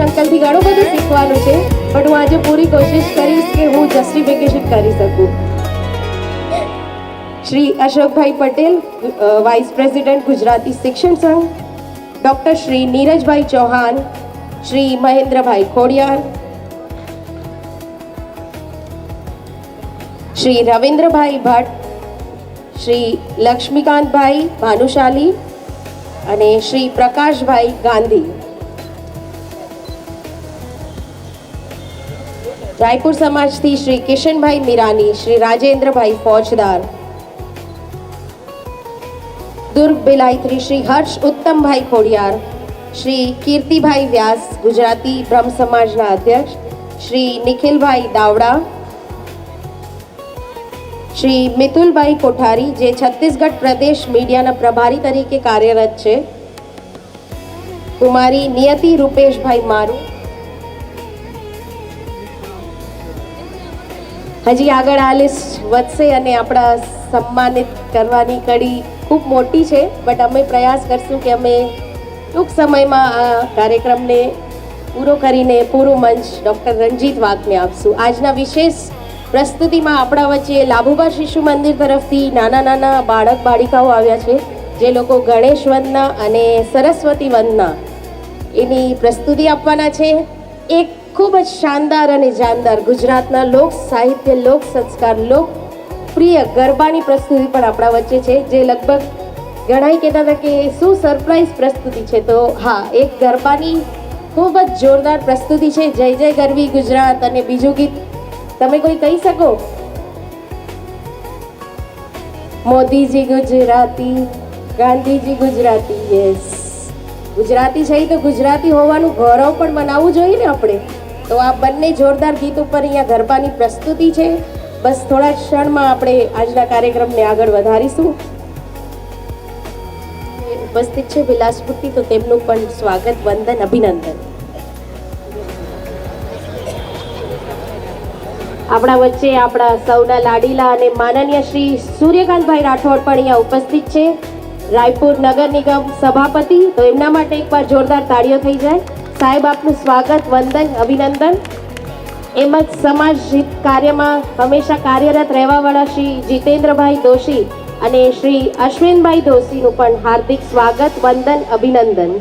અંકલથી ઘણું બધું શીખવાનું છે, પણ હું આજે પૂરી કોશિશ કરીશ કે હું જસ્ટિફિકેશન કરી શકું. શ્રી અશોકભાઈ પટેલ, વાઇસ પ્રેસિડેન્ટ ગુજરાતી શિક્ષણ સંઘ, ડૉક્ટર શ્રી નીરજભાઈ ચૌહાણ, શ્રી મહેન્દ્રભાઈ ખોડિયાર, શ્રી રવિન્દ્રભાઈ ભટ્ટ, શ્રી લક્ષ્મીકાંતભાઈ ભાનુશાલી અને શ્રી પ્રકાશભાઈ ગાંધી. રાયપુર સમાજથી શ્રી કિશનભાઈ મીરાની, શ્રી રાજેન્દ્રભાઈ ફોજદાર. દુર્ગ બેલાયતથી શ્રી હર્ષ ઉત્તમભાઈ ખોડિયાર, શ્રી કીર્તિભાઈ વ્યાસ, ગુજરાતી બ્રહ્મ સમાજના અધ્યક્ષ, શ્રી નિખિલભાઈ દાવડા, શ્રી મિતુલભાઈ કોઠારી જે છત્તીસગઢ પ્રદેશ મીડિયાના પ્રભારી તરીકે કાર્યરત છે, કુમારી નિયતિ રૂપેશભાઈ મારુ. હજી આગળ આ લિસ્ટ વધશે અને આપણા સન્માનિત કરવાની કડી ખૂબ મોટી છે, બટ અમે પ્રયાસ કરશું કે અમે ટૂંક સમયમાં આ કાર્યક્રમને પૂરો કરીને પૂરું મંચ ડૉક્ટર રંજીત વાઘને આપશું. આજના વિશેષ પ્રસ્તુતિમાં આપણા વચ્ચે લાભુબા શિશુ મંદિર તરફથી નાના નાના બાળક બાળિકાઓ આવ્યા છે, જે લોકો ગણેશ વંદના અને સરસ્વતી વંદના એની પ્રસ્તુતિ આપવાના છે. એક ખૂબ જ શાનદાર અને જાનદાર ગુજરાતના લોક સાહિત્ય, લોક સંસ્કાર, લોકપ્રિય ગરબાની પ્રસ્તુતિ પણ આપણા વચ્ચે છે, જે લગભગ ઘણાય કહેતા હતા કે શું સરપ્રાઈઝ પ્રસ્તુતિ છે. તો હા, એક ગરબાની ખૂબ જ જોરદાર પ્રસ્તુતિ છે. જય જય ગરવી ગુજરાત અને બીજું ગીત તમે કોઈ કહી શકો? મોદીજી ગુજરાતી, ગાંધીજી ગુજરાતી. યસ, ગુજરાતી છે તો ગુજરાતી હોવાનું ગૌરવ પણ મનાવવું જોઈએ ને આપણે. તો આ બંને જોરદાર ગીત ઉપર અહીંયા ગરબાની પ્રસ્તુતિ છે. બસ થોડા ક્ષણમાં આપણે આજના કાર્યક્રમને આગળ વધારીશું. ઉપસ્થિત છે વિલાસપુરથી, તો તેમનું પણ સ્વાગત, વંદન, અભિનંદન. આપણા વચ્ચે આપણા સૌના લાડીલા અને માનનીય શ્રી સૂર્યકાંતભાઈ રાઠોડ પણ અહીંયા ઉપસ્થિત છે, રાયપુર નગર નિગમ સભાપતિ. તો એમના માટે એકવાર જોરદાર તાળીઓ થઈ જાય. સાહેબ, આપનું સ્વાગત, વંદન, અભિનંદન. એમ જ સમાજ હિત કાર્યમાં હંમેશા કાર્યરત રહેવાવાળા શ્રી જીતેન્દ્રભાઈ દોશી અને શ્રી અશ્વિનભાઈ દોશીનું પણ હાર્દિક સ્વાગત, વંદન, અભિનંદન.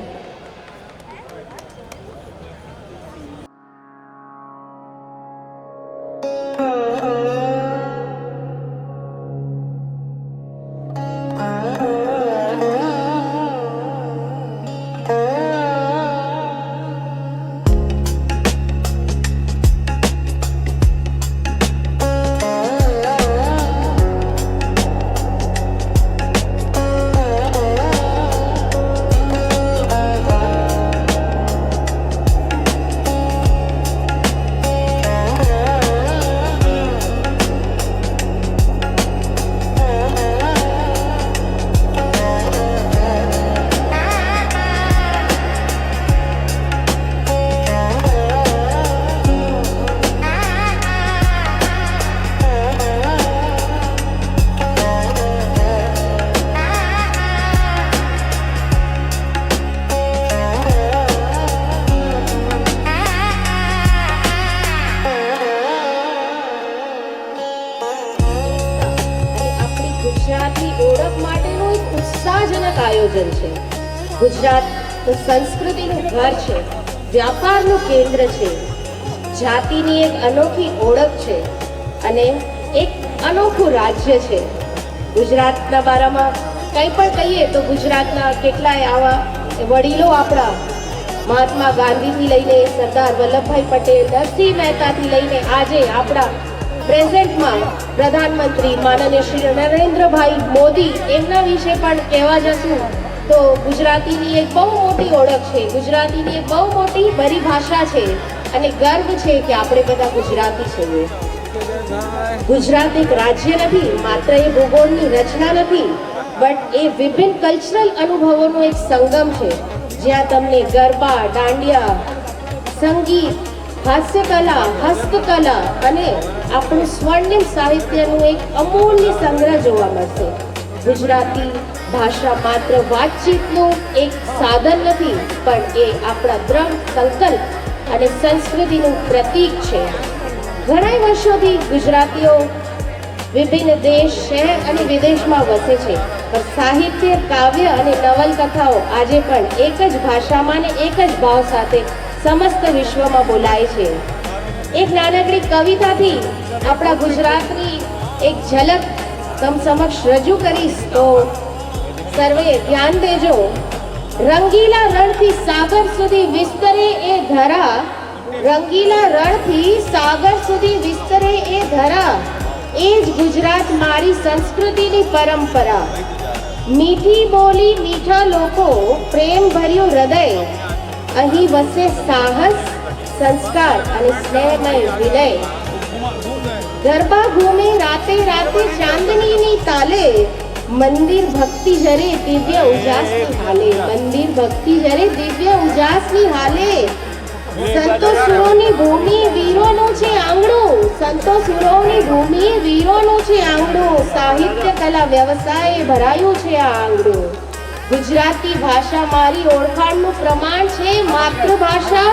આયોજન છે. ગુજરાત તો સંસ્કૃતિનું ઘર છે, વ્યાપારનું કેન્દ્ર છે, જાતિની એક અનોખી ઓળખ છે અને એક અનોખું રાજ્ય છે. ગુજરાતના બારામાં કંઈ પણ કહીએ તો ગુજરાતના કેટલાય આવા વડીલો આપણા મહાત્મા ગાંધીથી લઈને સરદાર વલ્લભભાઈ પટેલ, નરસિંહ મહેતાથી લઈને આજે આપણા પ્રેઝન્ટમાં પ્રધાનમંત્રી માનનીય શ્રી નરેન્દ્રભાઈ મોદી, એમના વિશે પણ કહેવા જશું તો ગુજરાતીની એક બહુ મોટી ઓળખ છે, ગુજરાતીની એક બહુ મોટી પરિભાષા છે અને ગર્વ છે કે આપણે બધા ગુજરાતી છીએ. ગુજરાત એક રાજ્ય નથી, માત્ર એ ભૂગોળની રચના નથી, બટ એ વિભિન્ન કલ્ચરલ અનુભવોનો એક સંગમ છે, જ્યાં તમને ગરબા, દાંડિયા, સંગીત, હાસ્યકલા, હસ્તકલા અને આપણું સ્વર્ણિમ સાહિત્યનું એક અમૂલ્ય સંગ્રહ જોવા મળશે. ગુજરાતી ભાષા માત્ર વાતચીતનું એક સાધન નથી, પણ એ આપણા દ્રઢ સંકલ્પ અને સંસ્કૃતિનું પ્રતીક છે. ઘણા વર્ષોથી ગુજરાતીઓ વિભિન્ન દેશ, શહેર અને વિદેશમાં વસે છે, પણ સાહિત્ય, કાવ્ય અને નવલકથાઓ આજે પણ એક જ ભાષામાં અને એક જ ભાવ સાથે સમસ્ત વિશ્વમાં બોલાય છે. એક નાનકડી કવિતાથી આપણા ગુજરાતની એક ઝલક તમ સમક્ષ રજૂ કરીશ, તો સર્વે ધ્યાન દેજો. રંગીલા રણથી સાગર સુધી વિસ્તરે એ ધરા, રંગીલા રણથી સાગર સુધી વિસ્તરે એ ધરા, એ જ ગુજરાત મારી સંસ્કૃતિની પરંપરા. મીઠી બોલી, મીઠા લોકો, પ્રેમ ભર્યું હૃદય, અહીં વસે સાહસ, સંસ્કાર અને સ્નેહમય વિનય. ગરબા ઘૂમે રાતે રાતે ચાંદનીની તાલે, મંદિર ભક્તિ જરે દિવ્ય ઉજાસની હાલે, મંદિર ભક્તિ જરે દિવ્ય ઉજાસની હાલે. સંતો સુરોની ભૂમિ, વીરોનું છે આંગણું, સંતો સુરોની ભૂમિ, વીરોનું છે આંગણું, સાહિત્ય કલા વ્યવસાય ભરાયું છે આ આંગણું. ગુજરાતી ભાષા મારી ઓળખાણનું પ્રમાણ છે, માતૃભાષા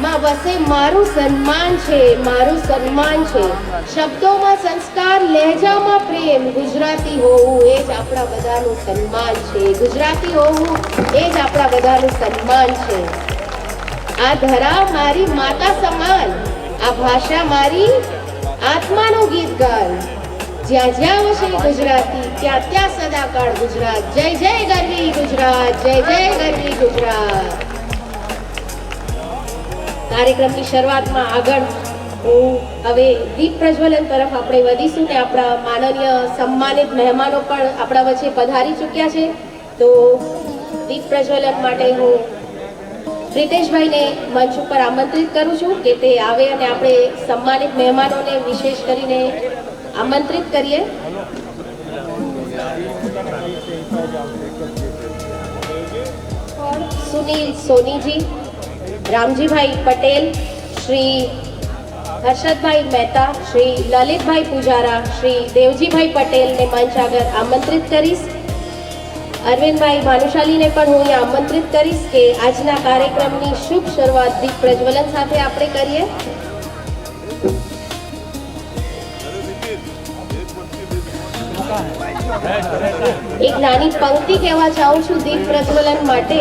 માં વસે મારું સન્માન છે, મારું સન્માન છે. શબ્દોમાં સંસ્કાર, લહેજામાં પ્રેમ, ગુજરાતી હોવું એ જ આપણા બધાનું સન્માન છે, ગુજરાતી હોવું એ જ આપણા બધાનું સન્માન છે. આ ધરા મારી માતા સમાન, આ ભાષા મારી આત્માનું ગીત ગાન. જ્યાં જ્યાં વસે ગુજરાતી, ત્યાં ત્યાં સદાકાળ ગુજરાત. જય જય ગરવી ગુજરાત, જય જય ગરવી ગુજરાત. કાર્યક્રમની શરૂઆતમાં આગળ હું હવે દીપ પ્રજ્વલન તરફ આપણે વધીશું ને આપણા માનનીય સન્માનિત મહેમાનો પણ આપણા વચ્ચે પધારી ચૂક્યા છે. તો દીપ પ્રજ્વલન માટે હું પ્રિતેશભાઈને મંચ ઉપર આમંત્રિત કરું છું કે તે આવે અને આપણે સન્માનિત મહેમાનોને વિશેષ કરીને આમંત્રિત કરીએ. સુनील सोनीजी, रामजीभाई पटेल, श्री हर्षदभाई मेहता, श्री ललितभाई पुजारा, श्री देवजीभाई पटेल ने मंच आगे आमंत्रित करीश. अरविंदभाई भानुशाली ने पण હું આમંત્રિત કરીશ કે આજના કાર્યક્રમની શુભ શરૂઆત દીપ પ્રજ્વલન સાથે આપણે કરીએ. એક નાની પંક્તિ કહેવા ચાહું છું દીપ પ્રજ્વલન માટે.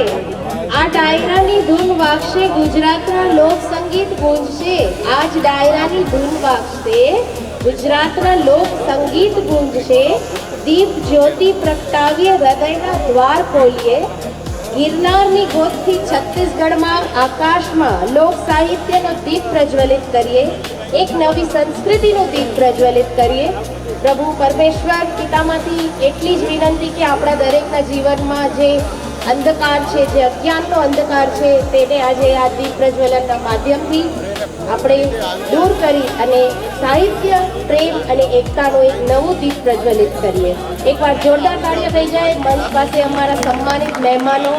આ ડાયરાની ધૂન વાગશે, ગુજરાતના લોક સંગીત ગુંજશે. આજ ડાયરાની ધૂન વાગશે, ગુજરાતના લોક સંગીત ગુંજશે. દીપ જ્યોતિ પ્રગટાવીએ, હૃદયના દ્વાર ખોલીએ. ગિરનારની ગોદથી છત્તીસગઢમાં આકાશમાં લોક સાહિત્યનો દીપ પ્રજ્વલિત કરીએ, એક નવી સંસ્કૃતિનો દીપ પ્રજ્વલિત કરીએ. પ્રભુ પરમેશ્વર પિતામાંથી એટલી જ વિનંતી કે આપણા દરેકના જીવનમાં જે અંધકાર છે, જે અજ્ઞાનનો અંધકાર છે, તેને આજે આ દીપ પ્રજ્વલનના માધ્યમથી આપણે દૂર કરી અને સાહિત્ય, પ્રેમ અને એકતાનો એક નવું દીપ પ્રજ્વલિત કરીએ. એકવાર જોરદાર તાળીઓ થઈ જાય. મંચ પાસે અમારા સન્માનિત મહેમાનો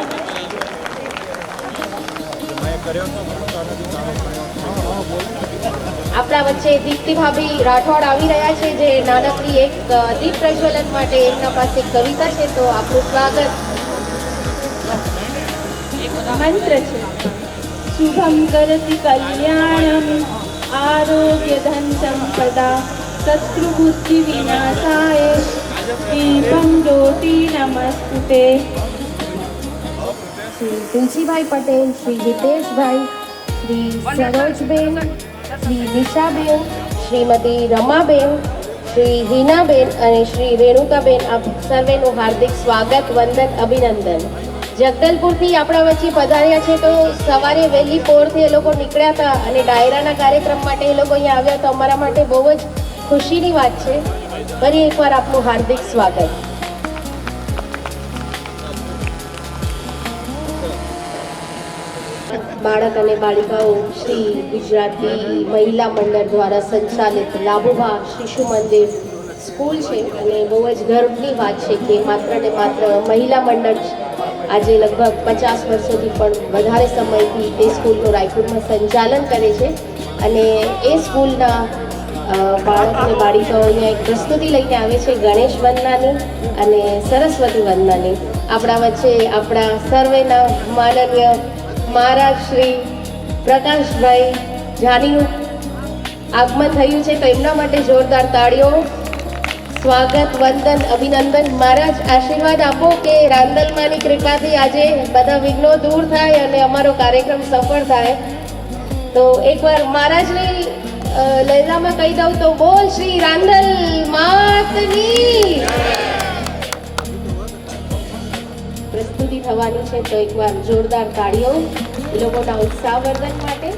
આપણા વચ્ચે દીપ્તિ ભાભી રાઠોડ આવી રહ્યા છે, જે નાનકડી એક દીપ પ્રજ્વલન માટે એમના પાસે કવિતા છે, તો આપણું સ્વાગત. મંત્ર છે શુભમ કરતિ કલ્યાણમ આરોગ્ય ધન સંપદા શત્રુબુદ્ધિ વિનાશાય દીપમ જ્યોતિ નમસ્તુતે. શ્રી તુલસીભાઈ પટેલ, શ્રી હિતેશભાઈ, શ્રી સરોજબેન, શ્રી નિશાબેન, શ્રીમતી રમાબેન, શ્રી હિનાબેન અને શ્રી રેણુકાબેન, આપ સર્વેનું હાર્દિક સ્વાગત, વંદન, અભિનંદન. જગદલપુરથી આપણા વચ્ચે પધાર્યા છે, તો સવારે વહેલી પોરથી એ લોકો નીકળ્યા હતા અને ડાયરાના કાર્યક્રમ માટે એ લોકો અહીંયા આવ્યા, તો અમારા માટે બહુ જ ખુશીની વાત છે. ફરી એકવાર આપનું હાર્દિક સ્વાગત. બાળક અને બાળિકાઓ શ્રી ગુજરાતી મહિલા મંડળ દ્વારા સંચાલિત લાભુભા શિશુ મંદિર સ્કૂલ છે અને બહુ જ ગર્વની વાત છે કે માત્ર ને માત્ર મહિલા મંડળ આજે લગભગ 50 વર્ષોથી પણ વધારે સમયથી તે સ્કૂલનું રાયપુરમાં સંચાલન કરે છે. અને એ સ્કૂલના બાળક અને બાળિકાઓ અહીંયા એક પ્રસ્તુતિ લઈને આવે છે ગણેશ વંદનાની અને સરસ્વતી વંદનાની. આપણા વચ્ચે આપણા સર્વેના માનનીય મહારાજ શ્રી પ્રકાશભાઈ જાનીનું આગમન થયું છે, તો એમના માટે જોરદાર તાળીઓ. સ્વાગત, વંદન, અભિનંદન. મહારાજ આશીર્વાદ આપો કે રાંદલમાની કૃપાથી આજે બધા વિઘ્નો દૂર થાય અને અમારો કાર્યક્રમ સફળ થાય. તો એકવાર મહારાજની લહેરામાં કહી દઉં તો બોલ શ્રી રાંદલ માતની. પ્રસ્તુતિ થવાની છે, તો એકવાર જોરદાર તાળીઓ એ લોકોના ઉત્સાહવર્ધન માટે.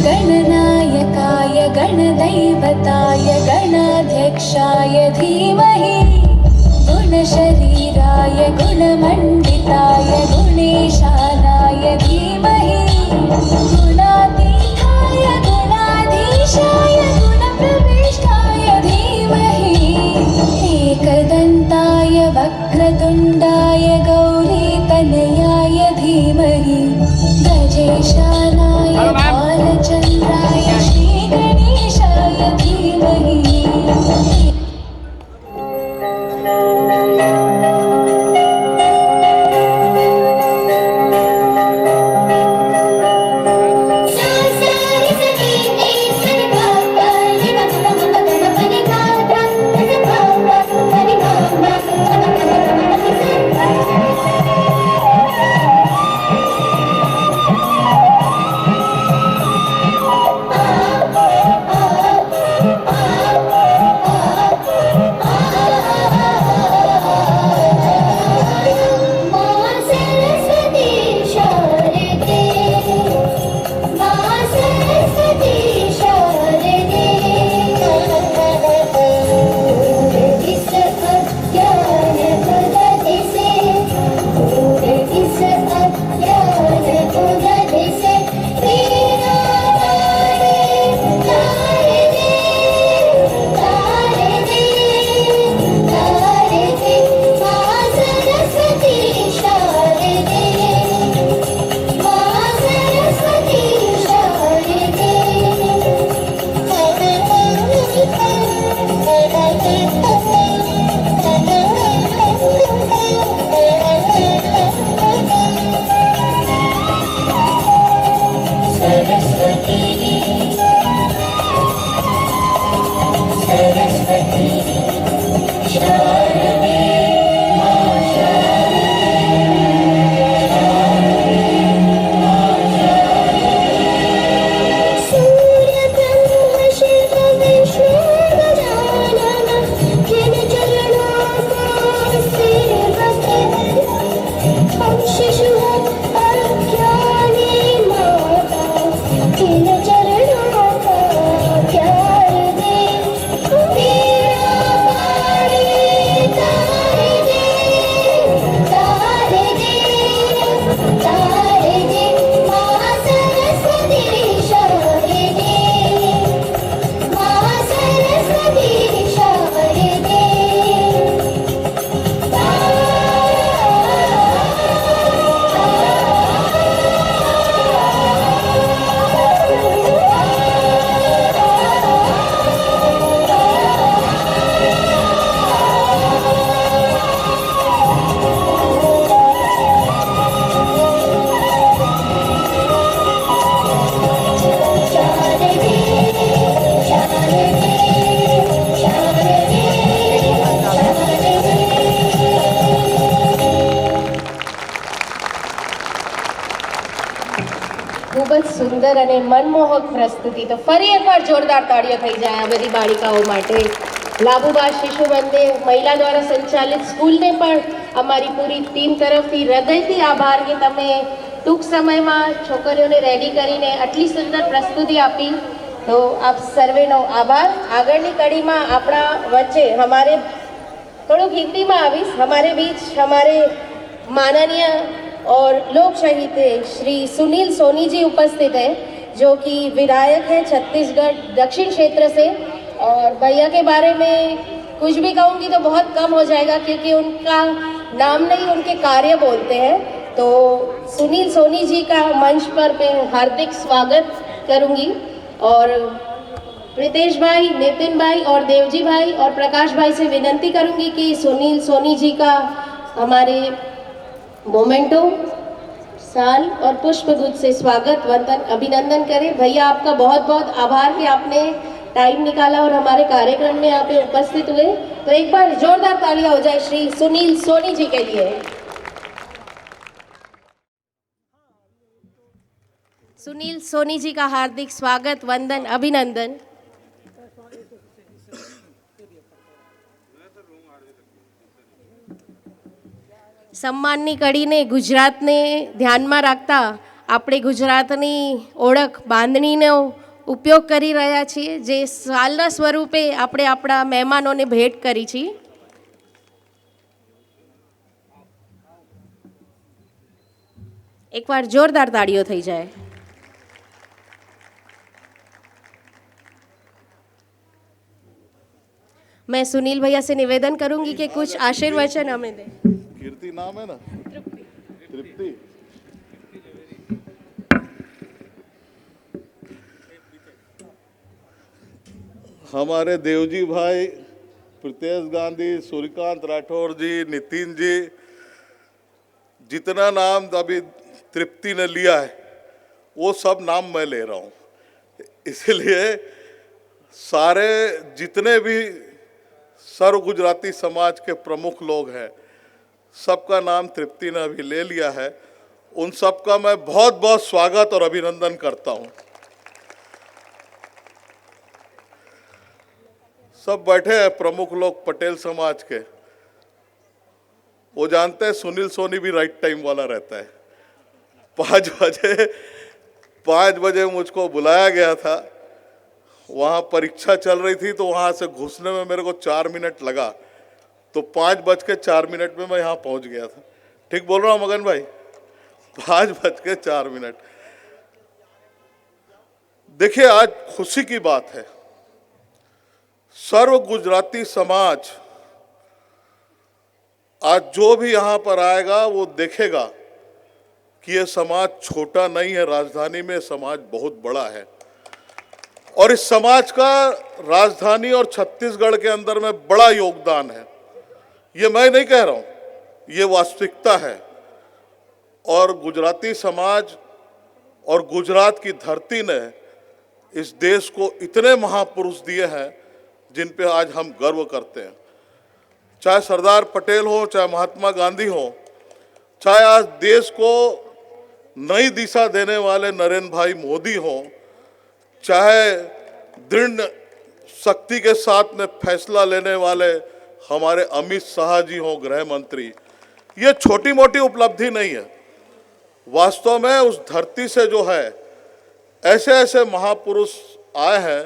गणनायकाय गणदैवताय गणाध्यक्षाय धीमहि गुणशरीराय गुणमण्डिताय गुणेशानाय धीमहि गुणातीताय गुणाधीशाय गुणप्रविष्टाय धीमहि एकदन्ताय वक्रतुण्डाय गौरीतनयाय धीमहि गजेशानाय बालचन्द्राय श्रीगणेशाय धीमहि ખૂબ જ સુંદર અને મનમોહક પ્રસ્તુતિ. તો ફરી એકવાર જોરદાર તાળીઓ થઈ જાય આ બધી બાળિકાઓ માટે. લાબુબા શિશુ મંદિર મહિલા દ્વારા સંચાલિત સ્કૂલને પણ અમારી પૂરી ટીમ તરફથી હૃદયથી આભાર કે તમે ટૂંક સમયમાં છોકરીઓને રેડી કરીને આટલી સુંદર પ્રસ્તુતિ આપી. તો આપ સર્વેનો આભાર. આગળની કડીમાં આપણા વચ્ચે हमारे થોડુંક હિન્દીમાં આવીશ. हमारे बीच हमारे माननीय और लोक साहित्य श्री सुनील सोनी जी उपस्थित हैं, जो कि विधायक हैं छत्तीसगढ़ दक्षिण क्षेत्र से. और भैया के बारे में कुछ भी कहूँगी तो बहुत कम हो जाएगा, क्योंकि उनका नाम नहीं उनके कार्य बोलते हैं. तो सुनील सोनी जी का मंच पर मैं हार्दिक स्वागत करूँगी. और रितेश भाई, नितिन भाई और देवजी भाई और प्रकाश भाई से विनती करूंगी कि सुनील सोनी जी का हमारे मोमेंटो साल और पुष्प गुच्छ से स्वागत वंदन अभिनंदन करें। भैया आपका बहुत बहुत आभार कि आपने टाइम निकाला और हमारे कार्यक्रम में यहाँ पे उपस्थित हुए। तो एक बार जोरदार तालियां हो जाए श्री सुनील सोनी जी के लिए। सुनील सोनी जी का हार्दिक स्वागत वंदन अभिनंदन। સન્માનની કડીને ગુજરાતને ધ્યાનમાં રાખતા આપણે ગુજરાતની ઓળખ બાંધણીનો ઉપયોગ કરી રહ્યા છીએ, જે સાલના સ્વરૂપે આપણે આપણા મહેમાનોને ભેટ કરી છે। એકવાર જોરદાર તાળીઓ થઈ જાય। मैं सुनील भैया से निवेदन करूंगी कि कुछ आशीर्वचन हमें दें। कीर्ति नाम है ना? तृप्ति। हमारे देवजी भाई, प्रीतेश गांधी, सूर्यकांत राठौर जी, नितिन जी, जितना नाम अभी तृप्ति ने लिया है वो सब नाम मैं ले रहा हूँ। इसलिए सारे जितने भी सर्व गुजराती समाज के प्रमुख लोग हैं सबका नाम तृप्ति ने अभी ले लिया है। उन सबका मैं बहुत बहुत स्वागत और अभिनंदन करता हूँ। सब बैठे हैं प्रमुख लोग पटेल समाज के, वो जानते हैं सुनील सोनी भी राइट टाइम वाला रहता है। 5 बजे मुझको बुलाया गया था, वहाँ परीक्षा चल रही थी तो वहाँ से घुसने में मेरे को 4 मिनट लगा, तो 5:04 में मैं यहाँ पहुँच गया था। ठीक बोल रहा हूँ मगन भाई? 5:04। देखिए आज खुशी की बात है, सर्व गुजराती समाज आज जो भी यहाँ पर आएगा वो देखेगा कि ये समाज छोटा नहीं है, राजधानी में समाज बहुत बड़ा है और इस समाज का राजधानी और छत्तीसगढ़ के अंदर में बड़ा योगदान है। ये मैं नहीं कह रहा हूँ, ये वास्तविकता है। और गुजराती समाज और गुजरात की धरती ने इस देश को इतने महापुरुष दिए हैं जिन पे आज हम गर्व करते हैं। चाहे सरदार पटेल हो, चाहे महात्मा गांधी हो, चाहे आज देश को नई दिशा देने वाले नरेंद्र भाई मोदी हो, चाहे दृढ़ शक्ति के साथ में फैसला लेने वाले हमारे अमित शाह जी हो गृह मंत्री, ये छोटी मोटी उपलब्धि नहीं है। वास्तव में उस धरती से जो है ऐसे ऐसे महापुरुष आए हैं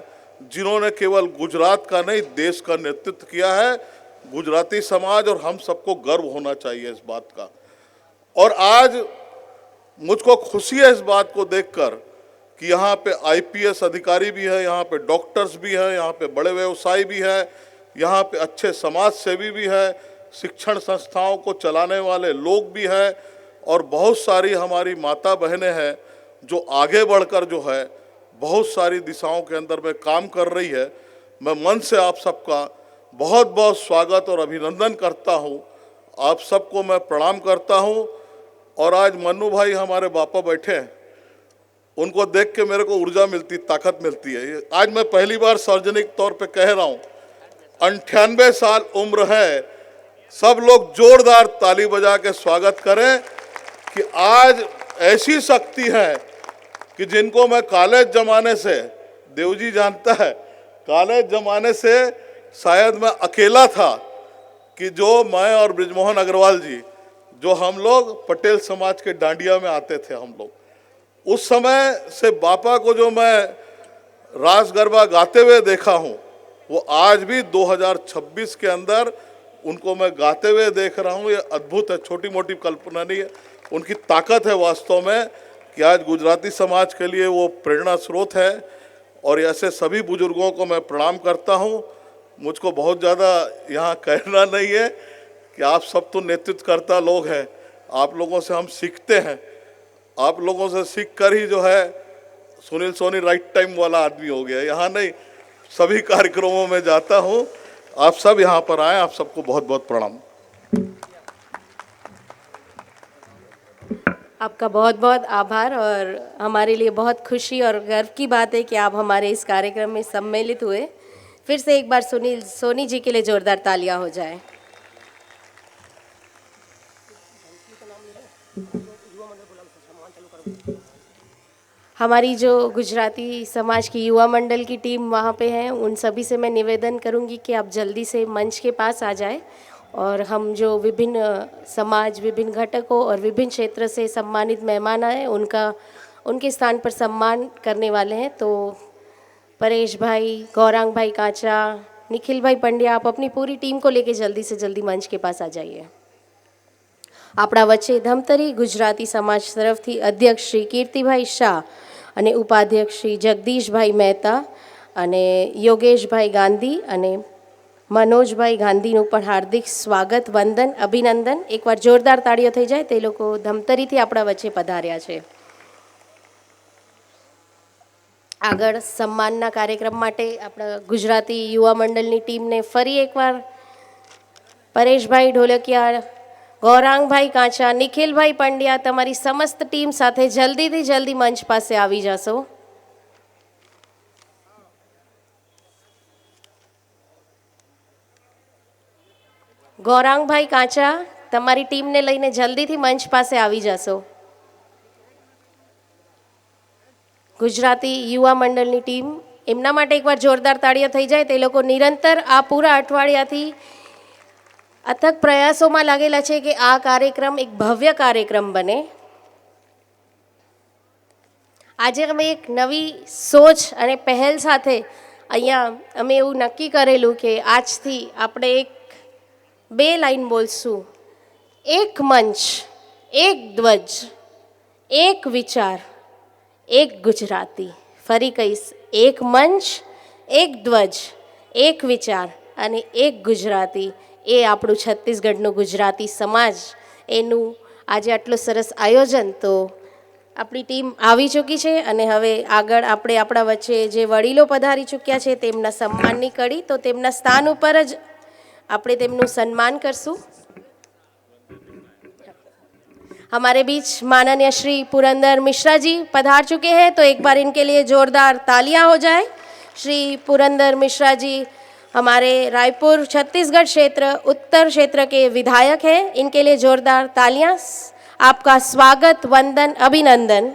जिन्होंने केवल गुजरात का नहीं देश का नेतृत्व किया है। गुजराती समाज और हम सबको गर्व होना चाहिए इस बात का। और आज मुझको खुशी है इस बात को देखकर कि यहाँ पे आईपीएस अधिकारी भी है, यहाँ पे डॉक्टर्स भी हैं, यहाँ पे बड़े व्यवसायी भी है, यहाँ पे अच्छे समाज सेवी भी है, शिक्षण संस्थाओं को चलाने वाले लोग भी हैं और बहुत सारी हमारी माता बहनें हैं जो आगे बढ़कर जो है बहुत सारी दिशाओं के अंदर में काम कर रही है। मैं मन से आप सबका बहुत बहुत स्वागत और अभिनंदन करता हूँ। आप सबको मैं प्रणाम करता हूँ। और आज मन्नू भाई हमारे बापा बैठे हैं, उनको देख के मेरे को ऊर्जा मिलती, ताकत मिलती है। आज मैं पहली बार सार्वजनिक तौर पे कह रहा हूँ, 98 साल उम्र है। सब लोग जोरदार ताली बजा के स्वागत करें कि आज ऐसी शक्ति है कि जिनको मैं कॉलेज जमाने से, देवजी जानता है, कॉलेज जमाने से शायद मैं अकेला था कि जो मैं और ब्रिजमोहन अग्रवाल जी, जो हम लोग पटेल समाज के डांडिया में आते थे हम लोग, उस समय से बापा को जो मैं रास गरबा गाते हुए देखा हूँ, वो आज भी 2026 के अंदर उनको मैं गाते हुए देख रहा हूँ। ये अद्भुत है, छोटी मोटी कल्पना नहीं है। उनकी ताकत है वास्तव में कि आज गुजराती समाज के लिए वो प्रेरणा स्रोत है। और ऐसे सभी बुजुर्गों को मैं प्रणाम करता हूँ। मुझको बहुत ज़्यादा यहाँ कहना नहीं है कि आप सब तो नेतृत्वकर्ता लोग हैं, आप लोगों से हम सीखते हैं। आप लोगों से सीख कर ही जो है सुनील सोनी राइट टाइम वाला आदमी हो गया। यहाँ नहीं, सभी कार्यक्रमों में जाता हूँ। आप सब यहाँ पर आए, आप सबको बहुत बहुत प्रणाम। आपका बहुत बहुत आभार और हमारे लिए बहुत खुशी और गर्व की बात है कि आप हमारे इस कार्यक्रम में सम्मिलित हुए। फिर से एक बार सोनी जी के लिए जोरदार तालियां हो जाए। हमारी जो गुजराती समाज की युवा मंडल की टीम वहाँ पे है, उन सभी से मैं निवेदन करूँगी कि आप जल्दी से मंच के पास आ जाए और हम जो विभिन्न समाज, विभिन्न घटकों और विभिन्न क्षेत्र से सम्मानित मेहमान आए उनके स्थान पर सम्मान करने वाले हैं। तो परेश भाई, गौरांग भाई काचा, निखिल भाई पंड्या, आप अपनी पूरी टीम को लेके जल्दी से जल्दी मंच के पास आ जाइए। આપણા વચ્ચે ધમતરી ગુજરાતી સમાજ તરફથી અધ્યક્ષ શ્રી કીર્તિભાઈ શાહ અને ઉપાધ્યક્ષ શ્રી જગદીશભાઈ મહેતા અને યોગેશભાઈ ગાંધી અને મનોજભાઈ ગાંધીનું પણ હાર્દિક સ્વાગત, વંદન, અભિનંદન. એકવાર જોરદાર તાળીઓ થઈ જાય. તે લોકો ધમતરીથી આપણા વચ્ચે પધાર્યા છે. આગળ સન્માનના કાર્યક્રમ માટે આપણા ગુજરાતી યુવા મંડળની ટીમને ફરી એકવાર પરેશભાઈ ઢોલકિયા, ગૌરાંગભાઈ કાચા, નિખિલભાઈ પંડ્યા, તમારી સમસ્ત ટીમ સાથે જલ્દીથી જલ્દી મંચ પાસે આવી જશો. ગૌરાંગભાઈ કાચા, તમારી ટીમને લઈને જલ્દીથી મંચ પાસે આવી જશો. ગુજરાતી યુવા મંડળની ટીમ, એમના માટે એકવાર જોરદાર તાળીઓ થઈ જાય. તે લોકો નિરંતર આ પૂરા અઠવાડિયાથી અથક પ્રયાસોમાં લાગેલા છે કે આ કાર્યક્રમ એક ભવ્ય કાર્યક્રમ બને. આજે અમે એક નવી સોચ અને પહેલ સાથે અહીંયા અમે એવું નક્કી કરેલું કે આજથી આપણે બે લાઈન બોલશું. એક મંચ, એક ધ્વજ, એક વિચાર, એક ગુજરાતી. ફરી કહીશ, એક મંચ, એક ધ્વજ, એક વિચાર અને એક ગુજરાતી. એ આપણું છત્તીસગઢનું ગુજરાતી સમાજ, એનું આજે આટલું સરસ આયોજન. તો આપણી ટીમ આવી ચૂકી છે અને હવે આગળ આપણે આપણા વચ્ચે જે વડીલો પધારી ચૂક્યા છે તેમના સન્માનની કડી, તો તેમના સ્થાન ઉપર જ આપણે તેમનું સન્માન કરશું. हमारे बीच माननीय श्री पुरंदर मिश्रा जी पधार चुके हैं, तो एक बार इनके लिए जोरदार तालियां हो जाए. श्री पुरंदर मिश्रा जी हमारे रायपुर छत्तीसगढ़ क्षेत्र उत्तर क्षेत्र के विधायक हैं. इनके लिए जोरदार तालियां. आपका स्वागत, वंदन, अभिनंदन.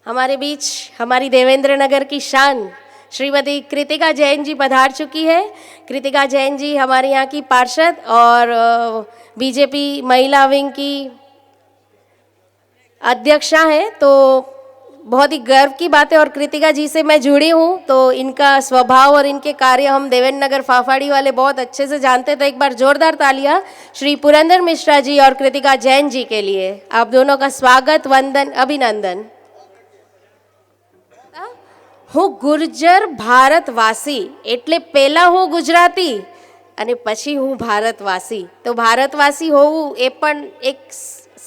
हमारे बीच हमारी देवेंद्र नगर की शान श्रीमती कृतिका जैन जी पधार चुकी है. कृतिका जैन जी हमारे यहाँ की पार्षद और बीजेपी महिला विंग की अध्यक्षा हैं. तो बहुत ही गर्व की बात है और कृतिका जी से मैं जुड़ी हूँ, तो इनका स्वभाव और इनके कार्य हम देवेंद्र नगर फाफाड़ी वाले बहुत अच्छे से जानते हैं. तो एक बार जोरदार तालियां श्री पुरंदर मिश्रा जी और कृतिका जैन जी के लिए. आप दोनों का स्वागत, वंदन, अभिनंदन. હું ગુર્જર ભારતવાસી એટલે પહેલાં હું ગુજરાતી અને પછી હું ભારતવાસી. તો ભારતવાસી હોવું એ પણ એક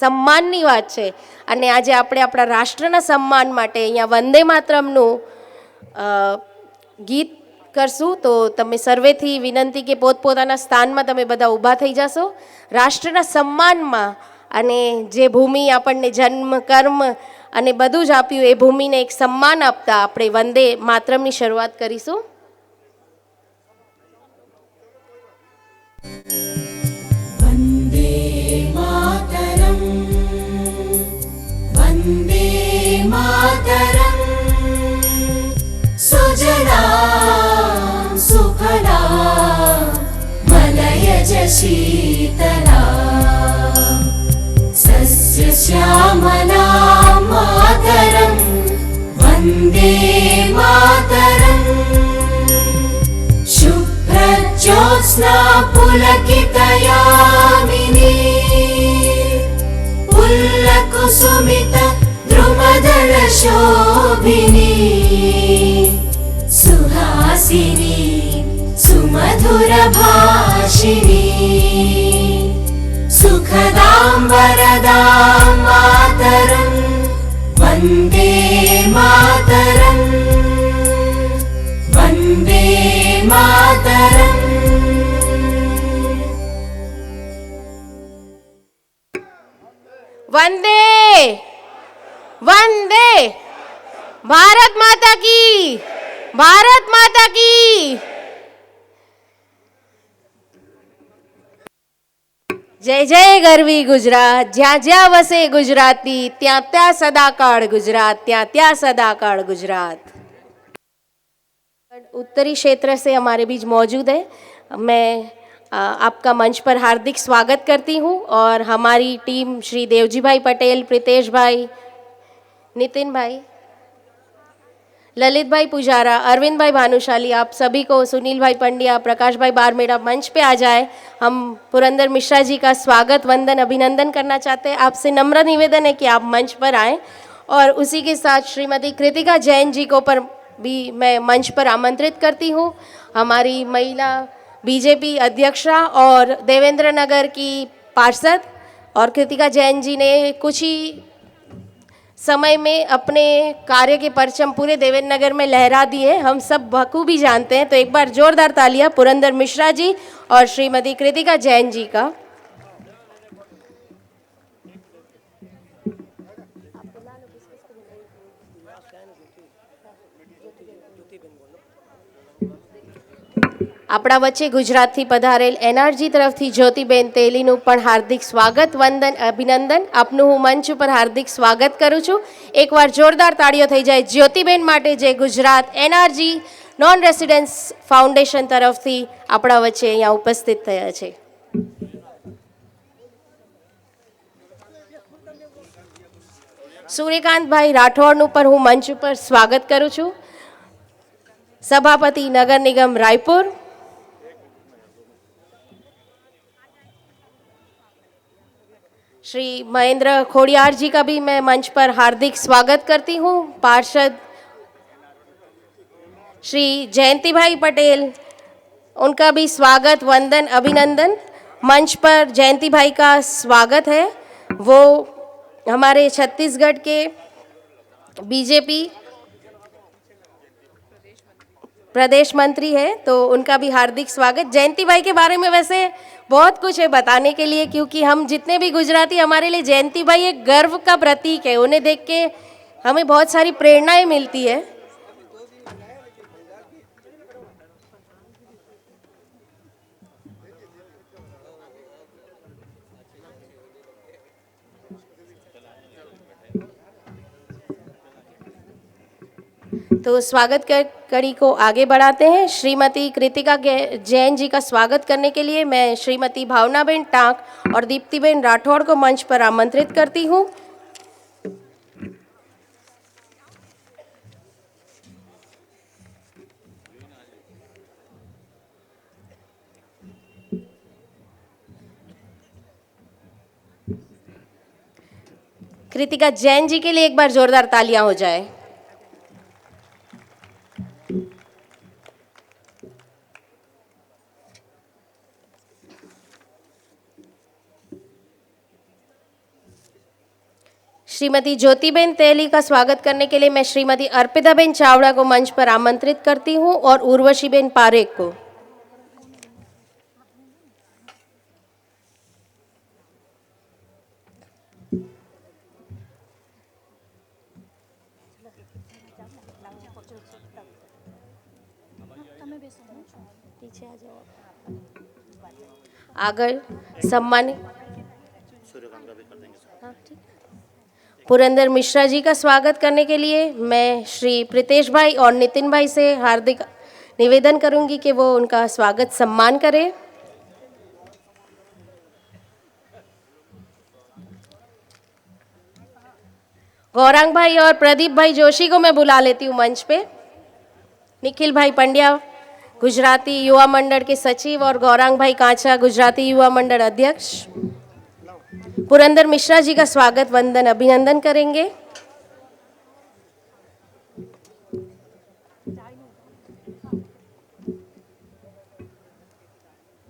સન્માનની વાત છે. અને આજે આપણે આપણા રાષ્ટ્રના સન્માન માટે અહીંયા વંદે માતરમનું ગીત કરશું. તો તમે સર્વેથી વિનંતી કે પોતપોતાના સ્થાનમાં તમે બધા ઊભા થઈ જશો. રાષ્ટ્રના સન્માનમાં અને જે ભૂમિ આપણને જન્મ, કર્મ અને બધું જ આપ્યું, એ ભૂમિને એક સન્માન આપતા આપણે વંદે માતરમની શરૂઆત કરીશું. वन्दे मातरम् वन्दे मातरम् सुजलां सुफला मलयज शीतला सस्यश्यामला मातरम् वन्दे मातरम् शुभ्रज्योत्स्ना पुलकितयामिनी पुल्लकुसुमित द्रुमदलशोभिनी सुहासिनी सुमधुरभाषिणी सुखदां वरदां मातरं वन्दे मातरं वन्दे मातरम् वंदे वंदे भारत माता की, भारत माता की। जय जय गरवी गुजरात, ज्या ज्या वसे गुजराती, त्या त्या सदाकाळ गुजरात, त्या त्या सदाकाळ गुजरात। उत्तरी क्षेत्र से हमारे बीच मौजूद है। मैं आपका मंच पर हार्दिक स्वागत करती हूँ और हमारी टीम श्री देवजी भाई पटेल, प्रीतेश भाई, नितिन भाई, ललित भाई पुजारा, अरविंद भाई भानुशाली, आप सभी को, सुनील भाई पंड्या, प्रकाश भाई बारमेड़ा, मंच पे आ जाए। हम पुरंदर मिश्रा जी का स्वागत, वंदन, अभिनंदन करना चाहते हैं। आपसे नम्र निवेदन है कि आप मंच पर आएँ। और उसी के साथ श्रीमती कृतिका जैन जी को पर भी मैं मंच पर आमंत्रित करती हूँ। हमारी महिला बीजेपी अध्यक्षा और देवेंद्र नगर की पार्षद, और कृतिका जैन जी ने कुछ ही समय में अपने कार्य के परचम पूरे देवेंद्र नगर में लहरा दिए, हम सब बखूबी जानते हैं। तो एक बार जोरदार तालियां पुरंदर मिश्रा जी और श्रीमती कृतिका जैन जी का। આપણા વચ્ચે ગુજરાતથી પધારેલ એનઆરજી તરફથી જ્યોતિબેન તેલીનું પણ હાર્દિક સ્વાગત, વંદન, અભિનંદન। આપનું હું મંચ ઉપર હાર્દિક સ્વાગત કરું છું। એકવાર જોરદાર તાળીઓ થઈ જાય જ્યોતિબેન માટે, જે Gujarat NRG non residence foundation તરફથી આપણા વચ્ચે અહીંયા ઉપસ્થિત થયા છે। સૂર્યકાંતભાઈ રાઠોડનું પણ હું મંચ ઉપર સ્વાગત કરું છું। સભાપતિ નગર નિગમ રાયપુર, श्री महेंद्र खोड़ियार जी का भी मैं मंच पर हार्दिक स्वागत करती हूँ। पार्षद श्री जयंती भाई पटेल, उनका भी स्वागत, वंदन, अभिनंदन। मंच पर जयंती भाई का स्वागत है। वो हमारे छत्तीसगढ़ के बीजेपी प्रदेश मंत्री है, तो उनका भी हार्दिक स्वागत। जयंती भाई के बारे में वैसे बहुत कुछ है बताने के लिए, क्योंकि हम जितने भी गुजराती, हमारे लिए जयंती भाई एक गर्व का प्रतीक है। उन्हें देख के हमें बहुत सारी प्रेरणाएं मिलती है। तो स्वागत कड़ी को आगे बढ़ाते हैं। श्रीमती कृतिका जैन जी का स्वागत करने के लिए मैं श्रीमती भावनाबेन टांक और दीप्तिबेन राठौड़ को मंच पर आमंत्रित करती हूँ। कृतिका जैन जी के लिए एक बार जोरदार तालियां हो जाए। श्रीमती ज्योतिबेन तेली का स्वागत करने के लिए मैं श्रीमती अर्पिताबेन चावड़ा को मंच पर आमंत्रित करती हूँ और उर्वशीबेन पारेख को। आगर सम्मानित पुरंदर मिश्रा जी का स्वागत करने के लिए मैं श्री प्रीतेश भाई और नितिन भाई से हार्दिक निवेदन करूंगी कि वो उनका स्वागत सम्मान करें। गौरांग भाई और प्रदीप भाई जोशी को मैं बुला लेती हूँ मंच पे। निखिल भाई पंड्या, गुजराती युवा मंडल के सचिव, और गौरांग भाई कांचा, गुजराती युवा मंडल अध्यक्ष। पुरंदर मिश्रा जी का स्वागत, वंदन, अभिनंदन करेंगे।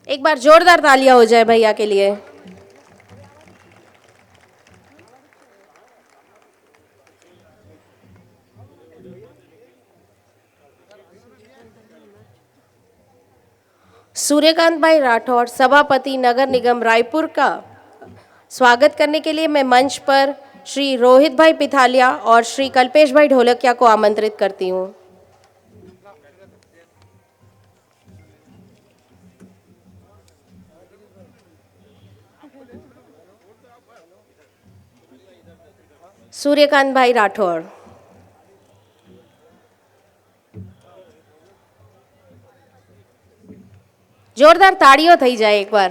एक बार जोरदार तालियां हो जाए भैया के लिए। सूर्यकांत भाई राठौड़ सभापति नगर निगम रायपुर का स्वागत करने के लिए मैं मंच पर श्री रोहित भाई पिथालिया और श्री कल्पेश भाई ढोलकिया को आमंत्रित करती हूँ। सूर्यकांत भाई राठौड़। જોરદાર તાળીઓ થઈ જાય એકવાર।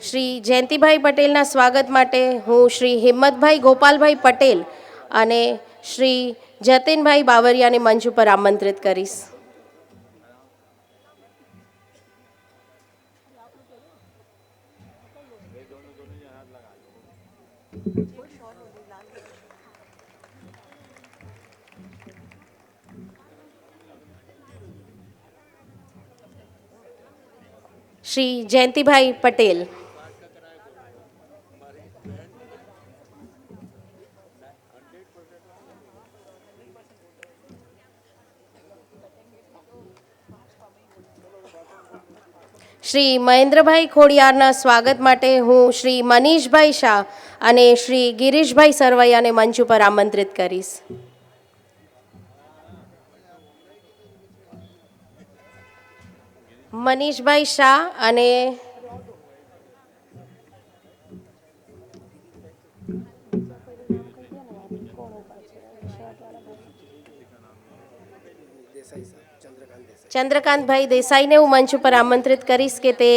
શ્રી જયંતિભાઈ પટેલના સ્વાગત માટે હું શ્રી હિંમતભાઈ ગોપાલભાઈ પટેલ અને શ્રી જતીનભાઈ બાવરિયાને મંચ ઉપર આમંત્રિત કરીશ। श्री जयंतीभाई पटेल। શ્રી મહેન્દ્રભાઈ ખોડિયારના સ્વાગત માટે હું શ્રી મનીષભાઈ શાહ અને શ્રી ગિરીશભાઈ સરવૈયાને મંચ ઉપર આમંત્રિત કરીશ। મનીષભાઈ શાહ અને ચંદ્રકાંતભાઈ દેસાઈને હું મંચ ઉપર આમંત્રિત કરીશ કે તે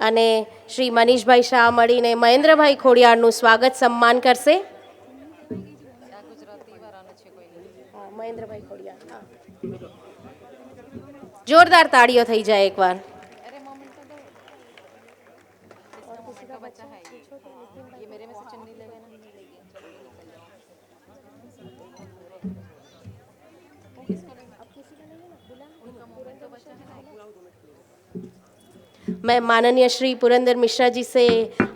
અને શ્રી મનીષભાઈ શાહ મળીને મહેન્દ્રભાઈ ખોડિયારનું સ્વાગત સન્માન કરશે। મહેન્દ્રભાઈ ખોડિયાર, જોરદાર તાળીઓ થઈ જાય એકવાર। मैं माननीय श्री पुरंदर मिश्रा जी से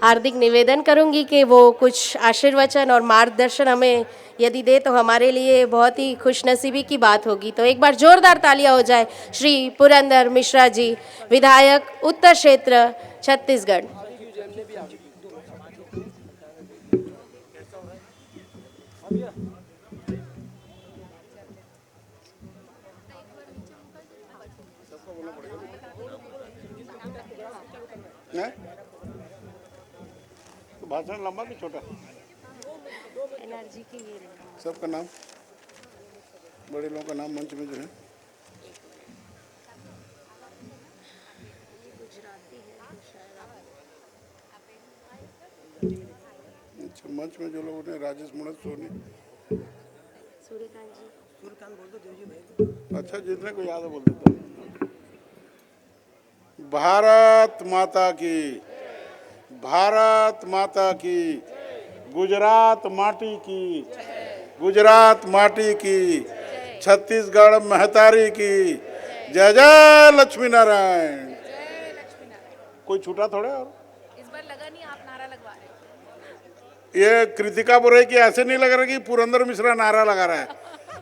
हार्दिक निवेदन करूंगी कि वो कुछ आशीर्वचन और मार्गदर्शन हमें यदि दे तो हमारे लिए बहुत ही खुशनसीबी की बात होगी। तो एक बार जोरदार तालियां हो जाए। श्री पुरंदर मिश्रा जी, विधायक उत्तर क्षेत्र छत्तीसगढ़। तो भाषण लंबा कि छोटा? एनर्जी के ये सबका नाम, बड़े लोगों का नाम मंच में जो है। अच्छा, मंच में जो लोग हैं राजेश मुणत सोनी, सूर्यकांत बोल दो देवजी भाई। अच्छा, जितने को याद है बोल देता हूँ। भारत माता की, भारत माता की, गुजरात माटी की, गुजरात माटी की, छत्तीसगढ़ महतारी की, जय जय लक्ष्मी नारायण। कोई छूटा थोड़े? और इस बार लगा नहीं, आप नारा लगवा रहे हो। ये कृतिका बोल रही कि ऐसे नहीं लग रहा कि पुरंदर मिश्रा नारा लगा रहा है।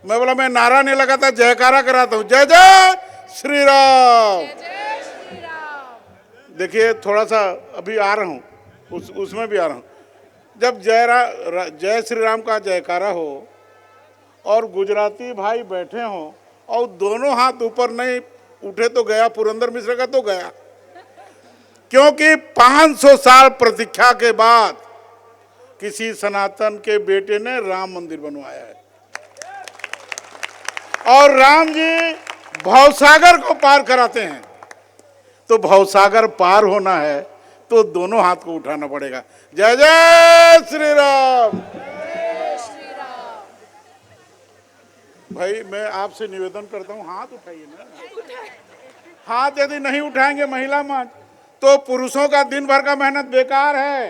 मैं बोला मैं नारा नहीं लगाता, जयकारा कराता हूँ, जय जय श्री राम। देखिए थोड़ा सा अभी आ रहा हूँ, उसमें भी आ रहा हूँ। जब जय श्री राम का जयकारा हो और गुजराती भाई बैठे हों और दोनों हाथ ऊपर नहीं उठे तो गया, पुरंदर मिश्रा का तो गया। क्योंकि 500 साल प्रतीक्षा के बाद किसी सनातन के बेटे ने राम मंदिर बनवाया है और राम जी भवसागर को पार कराते हैं। तो भवसागर पार होना है तो दोनों हाथ को उठाना पड़ेगा। जय जय श्री राम। भाई मैं आपसे निवेदन करता हूँ, हाथ उठाइए ना। हाथ यदि नहीं उठाएंगे महिला मंच तो पुरुषों का दिन भर का मेहनत बेकार है।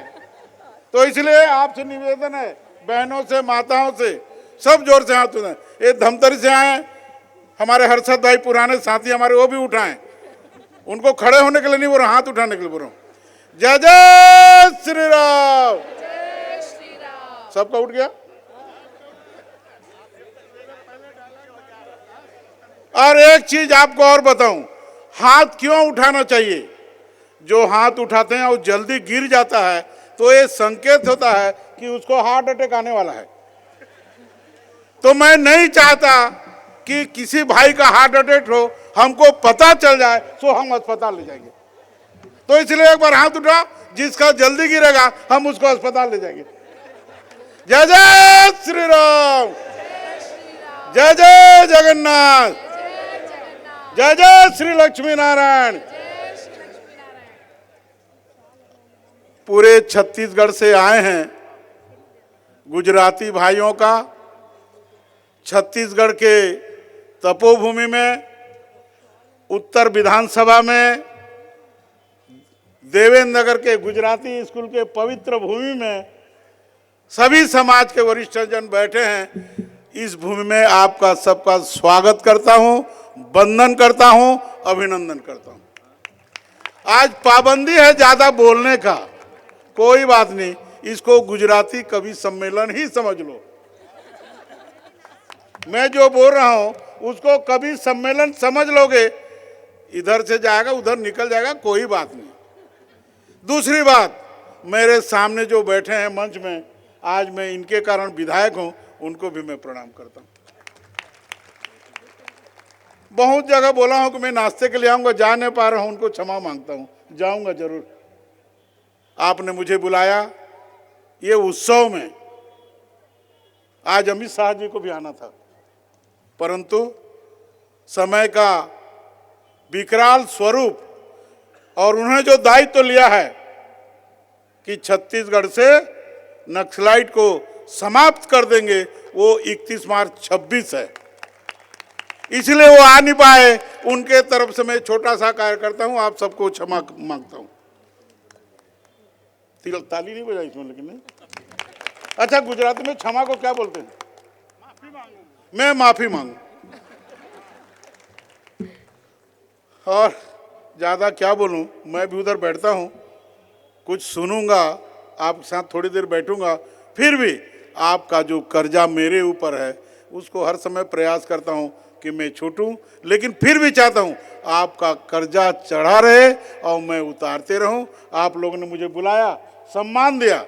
तो इसलिए आपसे निवेदन है, बहनों से, माताओं से, सब जोर से हाथ उठाएं। ये धमतरी से आए हमारे हर्षद भाई, पुराने साथी हमारे, वो भी उठाएं। उनको खड़े होने के लिए नहीं बोल रहा, हाथ उठाने के लिए बोल रहा हूँ। जय जय श्री राम। जय श्री राम। सबका उठ गया। और एक चीज आपको और बताऊं, हाथ क्यों उठाना चाहिए। जो हाथ उठाते हैं और जल्दी गिर जाता है तो ये संकेत होता है कि उसको हार्ट अटैक आने वाला है। तो मैं नहीं चाहता कि किसी भाई का हार्ट अटैक हो, हमको पता चल जाए तो हम अस्पताल ले जाएंगे। तो इसलिए एक बार हाथ उठा, जिसका जल्दी गिरेगा हम उसको अस्पताल ले जाएंगे। जय जय श्री राम। जय जय जगन्नाथ। जय जय श्री लक्ष्मी नारायण। पूरे छत्तीसगढ़ से आए हैं गुजराती भाइयों का। छत्तीसगढ़ के तपोभूमि में, उत्तर विधानसभा में, देवेंद्र नगर के गुजराती स्कूल के पवित्र भूमि में सभी समाज के वरिष्ठ जन बैठे हैं। इस भूमि में आपका सबका स्वागत करता हूं, वंदन करता हूं, अभिनंदन करता हूं। आज पाबंदी है ज्यादा बोलने का, कोई बात नहीं, इसको गुजराती कवि सम्मेलन ही समझ लो। मैं जो बोल रहा हूं उसको कवि सम्मेलन समझ लोगे, इधर से जाएगा उधर निकल जाएगा, कोई बात नहीं। दूसरी बात, मेरे सामने जो बैठे हैं मंच में, आज मैं इनके कारण विधायक हूं, उनको भी मैं प्रणाम करता हूं। बहुत जगह बोला हूं कि मैं नाश्ते के लिए आऊंगा, जा नहीं पा रहा हूं, उनको क्षमा मांगता हूं, जाऊंगा जरूर। आपने मुझे बुलाया ये उत्सव में, आज अमित शाह जी को भी आना था, परंतु समय का विकराल स्वरूप और उन्होंने जो दायित्व लिया है कि छत्तीसगढ़ से नक्सलाइट को समाप्त कर देंगे, वो 31 मार्च 26 है, इसलिए वो आ नहीं पाए। उनके तरफ से मैं छोटा सा कार्य करता हूं, आप सबको क्षमा मांगता हूं। ताली नहीं बजाई इसमें, लेकिन नहीं। अच्छा, गुजराती में क्षमा को क्या बोलते हैं? मैं माफी मांगू। और ज्यादा क्या बोलूं, मैं भी उधर बैठता हूं, कुछ सुनूंगा, आपके साथ थोड़ी देर बैठूंगा, फिर भी आपका जो कर्जा मेरे ऊपर है उसको हर समय प्रयास करता हूं कि मैं छूटूं, लेकिन फिर भी चाहता हूं आपका कर्जा चढ़ा रहे और मैं उतारते रहूं। आप लोगों ने मुझे बुलाया, सम्मान दिया,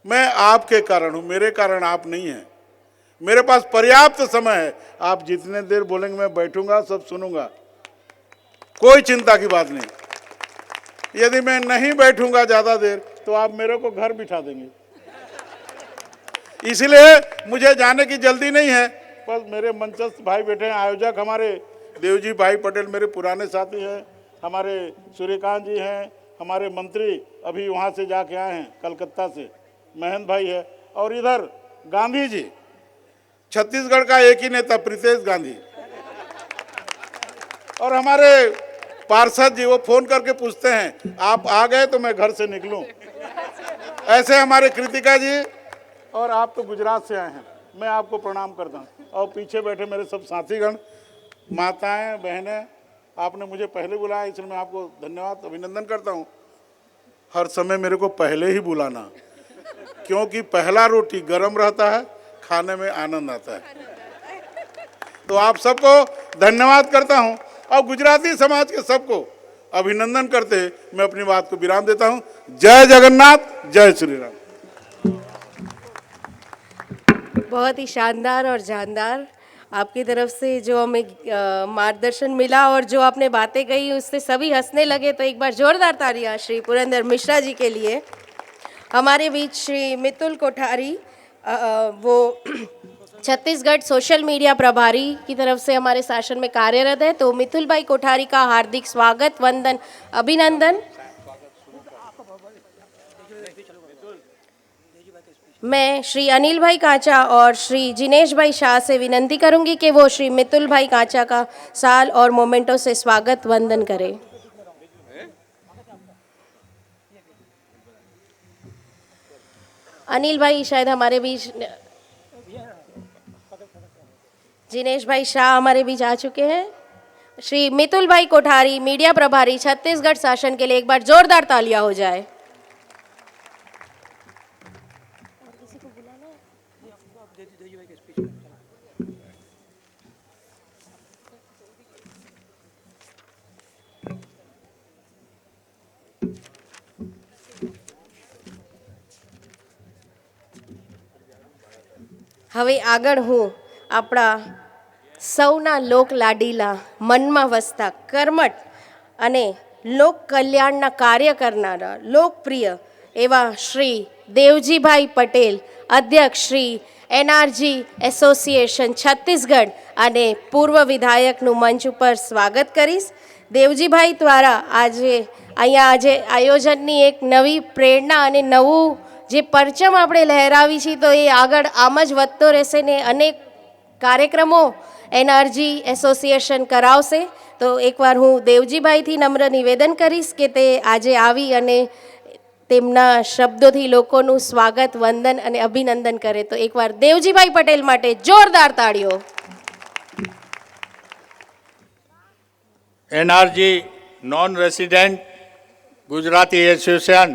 मैं आपके कारण हूं, मेरे कारण आप नहीं हैं। मेरे पास पर्याप्त समय है, आप जितने देर बोलेंगे मैं बैठूंगा, सब सुनूंगा, कोई चिंता की बात नहीं। यदि मैं नहीं बैठूंगा ज्यादा देर तो आप मेरे को घर बिठा देंगे, इसलिए मुझे जाने की जल्दी नहीं है। बस मेरे मंचस्थ भाई बैठे हैं, आयोजक हमारे देवजी भाई पटेल मेरे पुराने साथी हैं, हमारे सूर्यकांत जी हैं, हमारे मंत्री अभी वहाँ से जाके आए हैं कलकत्ता से, महेंद्र भाई है, और इधर गांधी जी, छत्तीसगढ़ का एक ही नेता प्रीतेश गांधी, और हमारे पार्षद जी, वो फोन करके पूछते हैं आप आ गए तो मैं घर से निकलूं। ऐसे हमारे कृतिका जी, और आप तो गुजरात से आए हैं, मैं आपको प्रणाम करता हूं। और पीछे बैठे मेरे सब साथीगण, माताएं, बहनें, आपने मुझे पहले बुलाया, इसलिए मैं आपको धन्यवाद अभिनंदन करता हूं। हर समय मेरे को पहले ही बुलाना, क्योंकि पहला रोटी गर्म रहता है, खाने में आनंद आता है। तो आप सबको धन्यवाद करता हूं और गुजराती समाज के सबको अभिनंदन करते मैं अपनी बात को विराम देता हूं। जय जगन्नाथ, जय श्री राम। बहुत ही शानदार और जानदार आपकी तरफ से जो हमें मार्गदर्शन मिला और जो आपने बातें कही उससे सभी हंसने लगे, तो एक बार जोरदार तालियां श्री पुरंदर मिश्रा जी के लिए। हमारे बीच श्री मितुल कोठारी, वो छत्तीसगढ़ सोशल मीडिया प्रभारी की तरफ से हमारे शासन में कार्यरत है, तो मितुल भाई कोठारी का हार्दिक स्वागत, वंदन, अभिनंदन। मैं श्री अनिल भाई कांचा और श्री जिनेश भाई शाह से विनंती करूंगी कि वो श्री मितुल भाई कांचा का साल और मोमेंटो से स्वागत वंदन करें। अनिल भाई शायद हमारे बीच, जिनेश भाई शाह हमारे बीच आ चुके हैं, श्री मितुल भाई कोठारी, मीडिया प्रभारी, छत्तीसगढ़ शासन के लिए एक बार जोरदार तालियां हो जाए। હવે આગળ હું આપણા સૌના લોક લાડીલા, મનમાં વસતા, કર્મઠ અને લોક કલ્યાણના કાર્ય કરનારા લોકપ્રિય એવા શ્રી દેવજીભાઈ પટેલ, અધ્યક્ષ શ્રી એનઆરજી એસોસિએશન છત્તીસગઢ અને પૂર્વ વિધાયકનું મંચ ઉપર સ્વાગત કરીશ. દેવજીભાઈ દ્વારા આજે આયોજનની એક નવી પ્રેરણા અને નવું જે પરચમ આપણે લહેરાવી છીએ તો એ આગળ આમ જ વધતો રહેશે ને અનેક કાર્યક્રમો એનઆરજી એસોસિએશન કરાવશે. તો એકવાર હું દેવજીભાઈથી નમ્ર નિવેદન કરીશ કે તે આજે આવી અને તેમના શબ્દોથી લોકોનું સ્વાગત, વંદન અને અભિનંદન કરે. તો એકવાર દેવજીભાઈ પટેલ માટે જોરદાર તાળીઓ. NRG non resident Gujarati association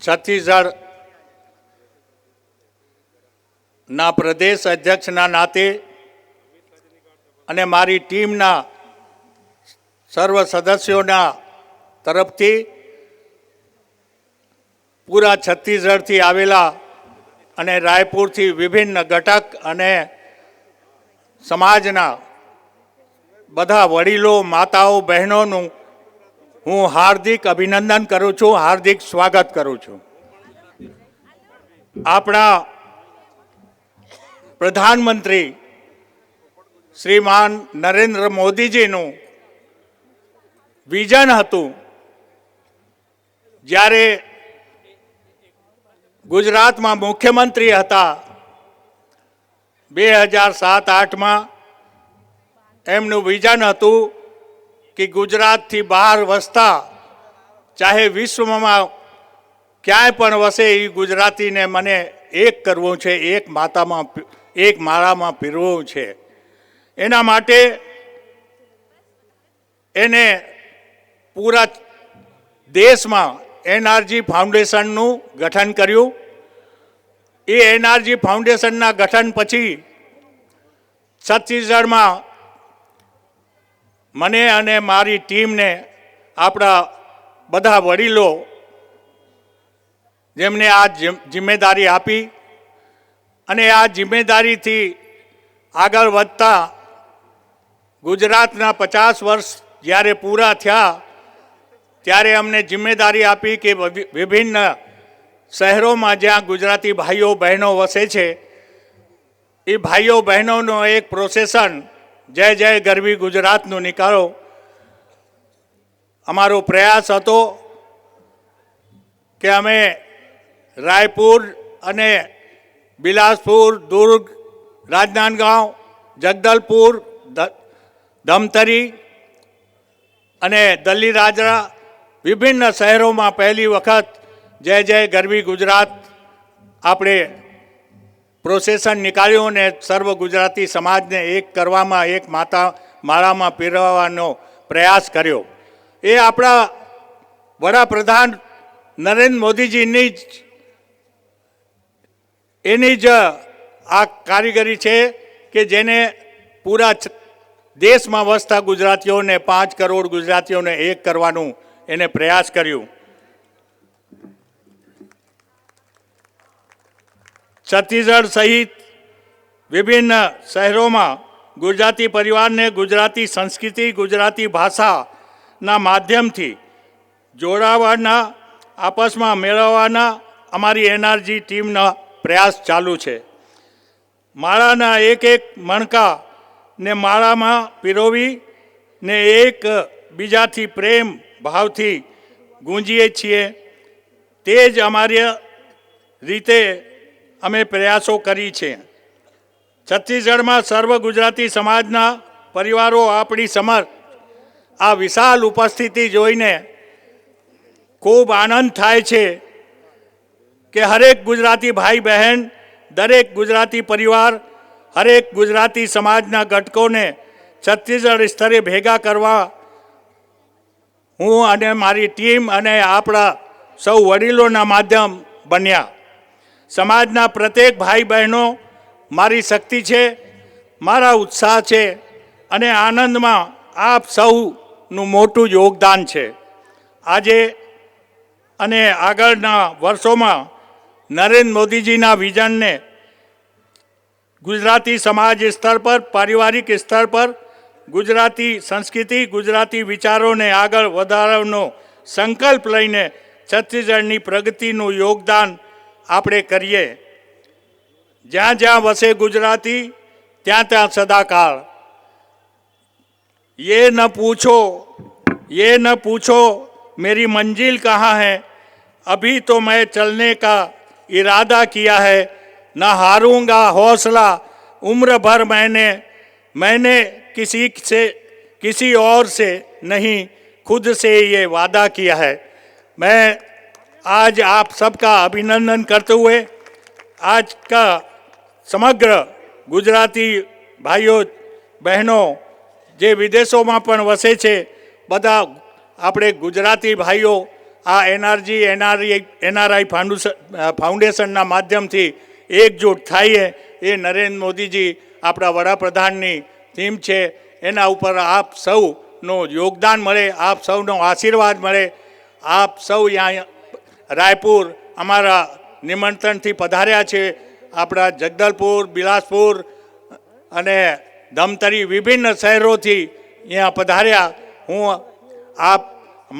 Chhattisgarh ના પ્રદેશ અધ્યક્ષના નાતે અને મારી ટીમના સર્વ સદસ્યોના તરફથી પૂરા છત્તીસગઢથી આવેલા અને રાયપુરથી વિભિન્ન ઘટક અને સમાજના બધા વડીલો, માતાઓ, બહેનોનું હું હાર્દિક અભિનંદન કરું છું, હાર્દિક સ્વાગત કરું છું. આપણા પ્રધાનમંત્રી શ્રીમાન નરેન્દ્ર મોદીજીનું વિઝન હતું જ્યારે ગુજરાતમાં મુખ્યમંત્રી હતા 2007-8માં. એમનું વિઝન હતું કે ગુજરાતથી બહાર વસતા ચાહે વિશ્વમાં ક્યાંય પણ વસે એ ગુજરાતીને મને એક કરવું છે, એક માળામાં પીરવવું છે. એના માટે એને પૂરા દેશમાં એનઆરજી ફાઉન્ડેશનનું ગઠન કર્યું. એ એનઆરજી ફાઉન્ડેશનના ગઠન પછી છત્તીસગઢમાં મને અને મારી ટીમને આપણા બધા વડીલો જેમને આ જિમ્મેદારી આપી અને આ જિમ્મેદારીથી આગળ વધતા ગુજરાતના 50 વર્ષ જ્યારે પૂરા થયા ત્યારે અમને જિમ્મેદારી આપી કે વિભિન્ન શહેરોમાં જ્યાં ગુજરાતી ભાઈઓ બહેનો વસે છે એ ભાઈઓ બહેનોનો એક પ્રોસેસન જય જય ગરવી ગુજરાતનું નીકાળો. અમારો પ્રયાસ હતો કે અમે રાયપુર અને બિલાસપુર, દુર્ગ, રાજનાંદગાંવ, જગદલપુર, ધમતરી અને દલ્લીરાજરા વિભિન્ન શહેરોમાં પહેલી વખત જય જય ગરવી ગુજરાત આપણે પ્રોસેસન નીકાળ્યું અને સર્વ ગુજરાતી સમાજને એક કરવામાં, એક માળામાં પીરવવાનો પ્રયાસ કર્યો. એ આપણા વડાપ્રધાન નરેન્દ્ર મોદીજીની જ આ કારીગરી છે કે જેને પૂરા દેશમાં વસતા ગુજરાતીઓને 5 કરોડ ગુજરાતીઓને એક કરવાનું એને પ્રયાસ કર્યું. છત્તીસગઢ સહિત વિભિન્ન શહેરોમાં ગુજરાતી પરિવારને ગુજરાતી સંસ્કૃતિ, ગુજરાતી ભાષાના માધ્યમથી જોડાવાના, આપસમાં મેળવવાના અમારી એનઆરજી ટીમના પ્રયાસ ચાલુ છે. માળાના એક મણકા ને માળામાં પીરોવી ને એક બીજાથી પ્રેમ ભાવથી ગુંજીએ છીએ. તે જ અમારી રીતે અમે પ્રયાસો કરી છે. છત્તીસગઢમાં સર્વ ગુજરાતી સમાજના પરિવારો આપણી સમક્ષ આ વિશાળ ઉપસ્થિતિ જોઈને ખૂબ આનંદ થાય છે કે હરેક ગુજરાતી ભાઈ બહેન, દરેક ગુજરાતી પરિવાર હરેક ગુજરાતી સમાજના ઘટકોને છત્તીસગઢ સ્તરે ભેગા કરવા હું અને મારી ટીમ અને આપણા સૌ વડીલોના માધ્યમ બન્યા. સમાજના પ્રત્યેક ભાઈ બહેનો મારી શક્તિ છે, મારા ઉત્સાહ છે અને આનંદમાં આપ સૌનું મોટું યોગદાન છે. આજે અને આગળના વર્ષોમાં નરેન્દ્ર મોદીજીના વિઝનને ગુજરાતી સમાજ સ્તર પર, પારિવારિક સ્તર પર ગુજરાતી સંસ્કૃતિ, ગુજરાતી વિચારોને આગળ વધારવાનો સંકલ્પ લઈને છત્તીસગઢની પ્રગતિનું યોગદાન આપણે કરીએ. જ્યાં જ્યાં વસે ગુજરાતી ત્યાં ત્યાં સદાકાળ. ये न पूछो मेरी मंजिल कहाँ है, अभी तो मैं चलने का इरादा किया है, न हारूंगा हौसला उम्र भर मैंने किसी और से नहीं, खुद से ये वादा किया है. मैं आज आप सबका अभिनंदन करते हुए आज का समग्र गुजराती भाइयों बहनों જે વિદેશોમાં પણ વસે છે બધા આપણે ગુજરાતી ભાઈઓ આ એનઆરઆઈ ફાઉન્ડેશનના માધ્યમથી એકજૂટ થઈએ. એ નરેન્દ્ર મોદીજી આપણા વડાપ્રધાનની થીમ છે, એના ઉપર આપ સૌનું યોગદાન મળે, આપ સૌનો આશીર્વાદ મળે. આપ સૌ અહીંયા રાયપુર અમારા નિમંત્રણથી પધાર્યા છે, આપણા જગદલપુર, બિલાસપુર અને ધમતરી વિભિન્ન શહેરોથી અહીંયા પધાર્યા. હું આપ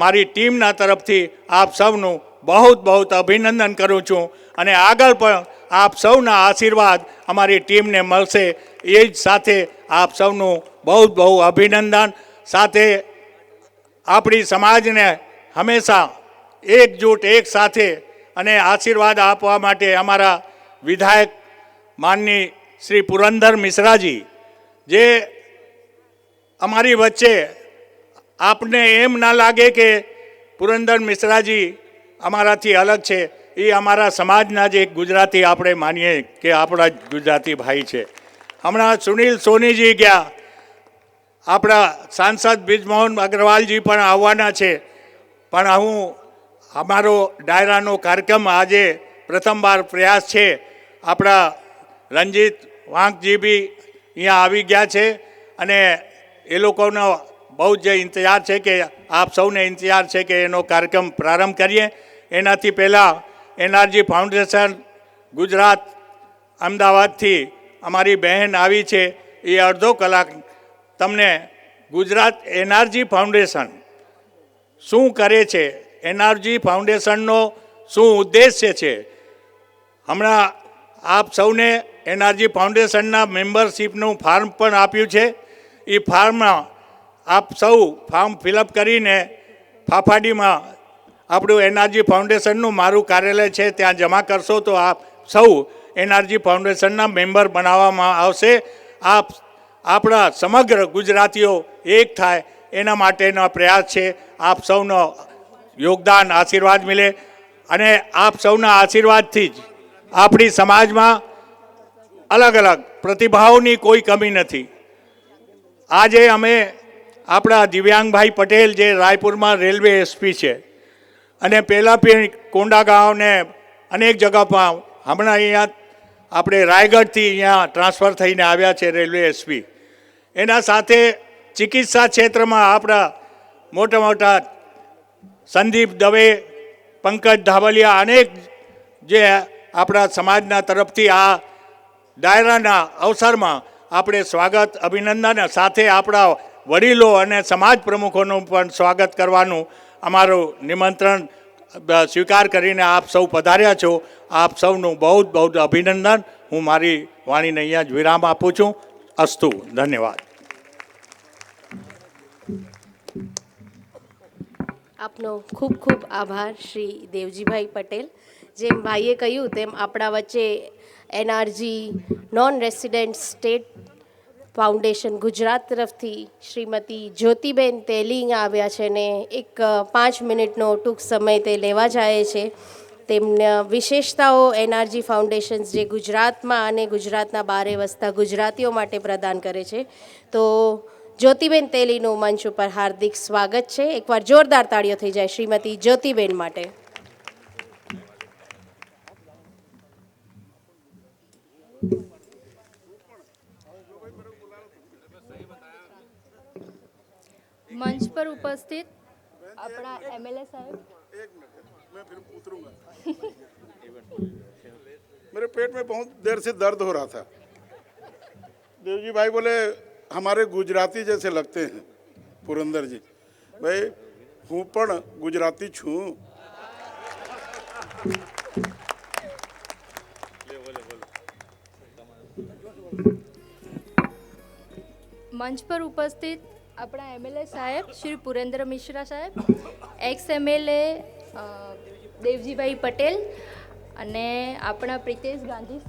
મારી ટીમના તરફથી આપ સૌનું બહુ અભિનંદન કરું છું અને આગળ પણ આપ સૌના આશીર્વાદ અમારી ટીમને મળશે. એ જ સાથે આપ સૌનું બહુ અભિનંદન. સાથે આપણી સમાજને હંમેશા એકજૂટ એક સાથે અને આશીર્વાદ આપવા માટે અમારા વિધાયક માનની શ્રી પુરંદર મિશ્રાજી જે અમારી વચ્ચે, આપને એમ ના લાગે કે પુરંદર મિશ્રાજી અમારાથી અલગ છે, એ અમારા સમાજના જ એક ગુજરાતી આપણે માનીએ કે આપણા જ ગુજરાતી ભાઈ છે. હમણાં સુનિલ સોનીજી ગયા, આપણા સાંસદ બ્રિજમોહન અગ્રવાલજી પણ આવવાના છે. પણ હું અમારો ડાયરાનો કાર્યક્રમ આજે પ્રથમવાર પ્રયાસ છે. આપણા રંજીત વાંકજી બી અહીંયા આવી ગયા છે અને એ લોકોનો બહુ જ ઇંતજાર છે કે આપ સૌને ઇંતજાર છે કે એનો કાર્યક્રમ પ્રારંભ કરીએ. એનાથી પહેલાં એનઆરજી ફાઉન્ડેશન ગુજરાત અમદાવાદથી અમારી બહેન આવી છે. એ અડધો કલાક તમને ગુજરાત એનઆરજી ફાઉન્ડેશન શું કરે છે, એનઆરજી ફાઉન્ડેશનનો શું ઉદ્દેશ્ય છે. હમણાં આપ સૌને એનઆરજી ફાઉન્ડેશનના મેમ્બરશીપનું ફાર્મ પણ આપ્યું છે. એ ફાર્મમાં આપ સૌ ફાર્મ ફિલઅપ કરીને ફાફાડીમાં આપણું એનઆરજી ફાઉન્ડેશનનું મારું કાર્યાલય છે ત્યાં જમા કરશો તો આપ સૌ એનઆરજી ફાઉન્ડેશનના મેમ્બર બનાવવામાં આવશે. આપ આપણા સમગ્ર ગુજરાતીઓ એક થાય એના માટેનો પ્રયાસ છે. આપ સૌનો યોગદાન, આશીર્વાદ મળે અને આપ સૌના આશીર્વાદથી જ આપણી સમાજમાં અલગ અલગ પ્રતિભાઓની કોઈ કમી નથી. આજે અમે આપણા દિવ્યાંગભાઈ પટેલ જે રાયપુરમાં રેલવે એસપી છે અને પહેલાં પણ કોંડાગાંવને અનેક જગ્યામાં, હમણાં અહીંયા આપણે રાયગઢથી અહીંયા ટ્રાન્સફર થઈને આવ્યા છે રેલવે એસપી. એના સાથે ચિકિત્સા ક્ષેત્રમાં આપણા મોટા સંદીપ દવે, પંકજ ધાબલિયા અનેક જે આપણા સમાજના તરફથી આ ડાયરાના અવસરમાં આપણે સ્વાગત, અભિનંદન સાથે આપણા વડીલો અને સમાજ પ્રમુખોનું પણ સ્વાગત કરવાનું અમારું નિમંત્રણ સ્વીકાર કરીને આપ સૌ પધાર્યા છો. આપ સૌનું બહુ અભિનંદન. હું મારી વાણીને અહીંયા જ વિરામ આપું છું. અસ્તુ. ધન્યવાદ. આપનો ખૂબ ખૂબ આભાર શ્રી દેવજીભાઈ પટેલ. જેમ ભાઈએ કહ્યું તેમ આપણા વચ્ચે NRG non resident state foundation Gujarat તરફથી શ્રીમતી જ્યોતિબેન તેલી આવ્યા છે ને એક 5 મિનિટનો ટૂંક સમય તે લેવા જાય છે. તેમના વિશેષતાઓ એનઆરજી ફાઉન્ડેશન જે ગુજરાતમાં અને ગુજરાતના બારે વસતા ગુજરાતીઓ માટે પ્રદાન કરે છે. તો જ્યોતિબેન તેલીનું મંચ ઉપર હાર્દિક સ્વાગત છે. એકવાર જોરદાર તાળીઓ થઈ જાય શ્રીમતી જ્યોતિબેન માટે. મંચ પર ઉપસ્થિત આપણા એમએલએ સાહેબ, मैं फिर उतरूंगा. मेरे पेट में बहुत देर से दर्द हो रहा था. देवजी भाई बोले हमारे गुजराती जैसे लगते हैं पुरंदर जी. भाई हूँ पण गुजराती छूँ. મંચ પર ઉપસ્થિત આપણા એમએલએ સાહેબ શ્રી પુરેન્દ્ર મિશ્રા સાહેબ, એક્સ એમએલએ દેવજીભાઈ પટેલ અને આપણા પ્રિતેશ ગાંધી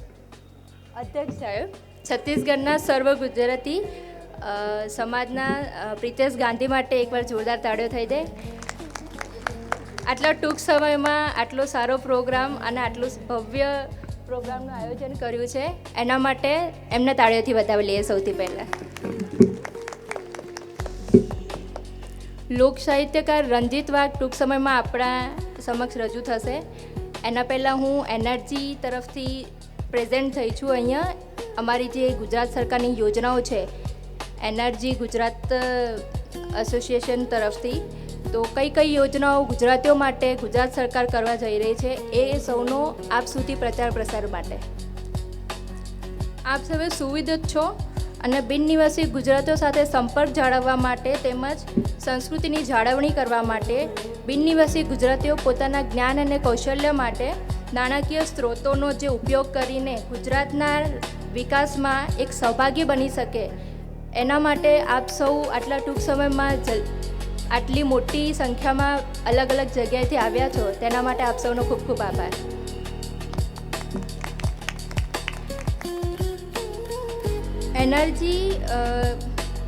અધ્યક્ષ સાહેબ, છત્તીસગઢના સર્વ ગુજરાતી સમાજના પ્રિતેશ ગાંધી માટે એકવાર જોરદાર તાળીઓ થઈ જાય. આટલા ટૂંક સમયમાં આટલો સારો પ્રોગ્રામ અને આટલું ભવ્ય પ્રોગ્રામનું આયોજન કર્યું છે એના માટે એમને તાળીઓથી વધાવી લઈએ. સૌથી પહેલાં લોક સાહિત્યકાર રંજીત વાઘ ટૂંક સમયમાં આપણા સમક્ષ રજૂ થશે. એના પહેલાં હું એનર્જી તરફથી પ્રેઝન્ટ થઈ છું અહીંયા. અમારી જે ગુજરાત સરકારની યોજનાઓ છે એનર્જી ગુજરાત એસોસિએશન તરફથી, તો કઈ કઈ યોજનાઓ ગુજરાતીઓ માટે ગુજરાત સરકાર કરવા જઈ રહી છે એ સૌનો આપ સુધી પ્રચાર પ્રસાર માટે. આપ સૌ સુવિધિત છો અને બિનનિવાસી ગુજરાતીઓ સાથે સંપર્ક જાળવવા માટે તેમજ સંસ્કૃતિની જાળવણી કરવા માટે બિનનિવાસી ગુજરાતીઓ પોતાના જ્ઞાન અને કૌશલ્ય માટે નાણાકીય સ્ત્રોતોનો જે ઉપયોગ કરીને ગુજરાતના વિકાસમાં એક સહભાગી બની શકે એના માટે આપ સૌ આટલા ટૂંક સમયમાં આટલી મોટી સંખ્યામાં અલગ અલગ જગ્યાએથી આવ્યા છો તેના માટે આપ સૌનો ખૂબ ખૂબ આભાર.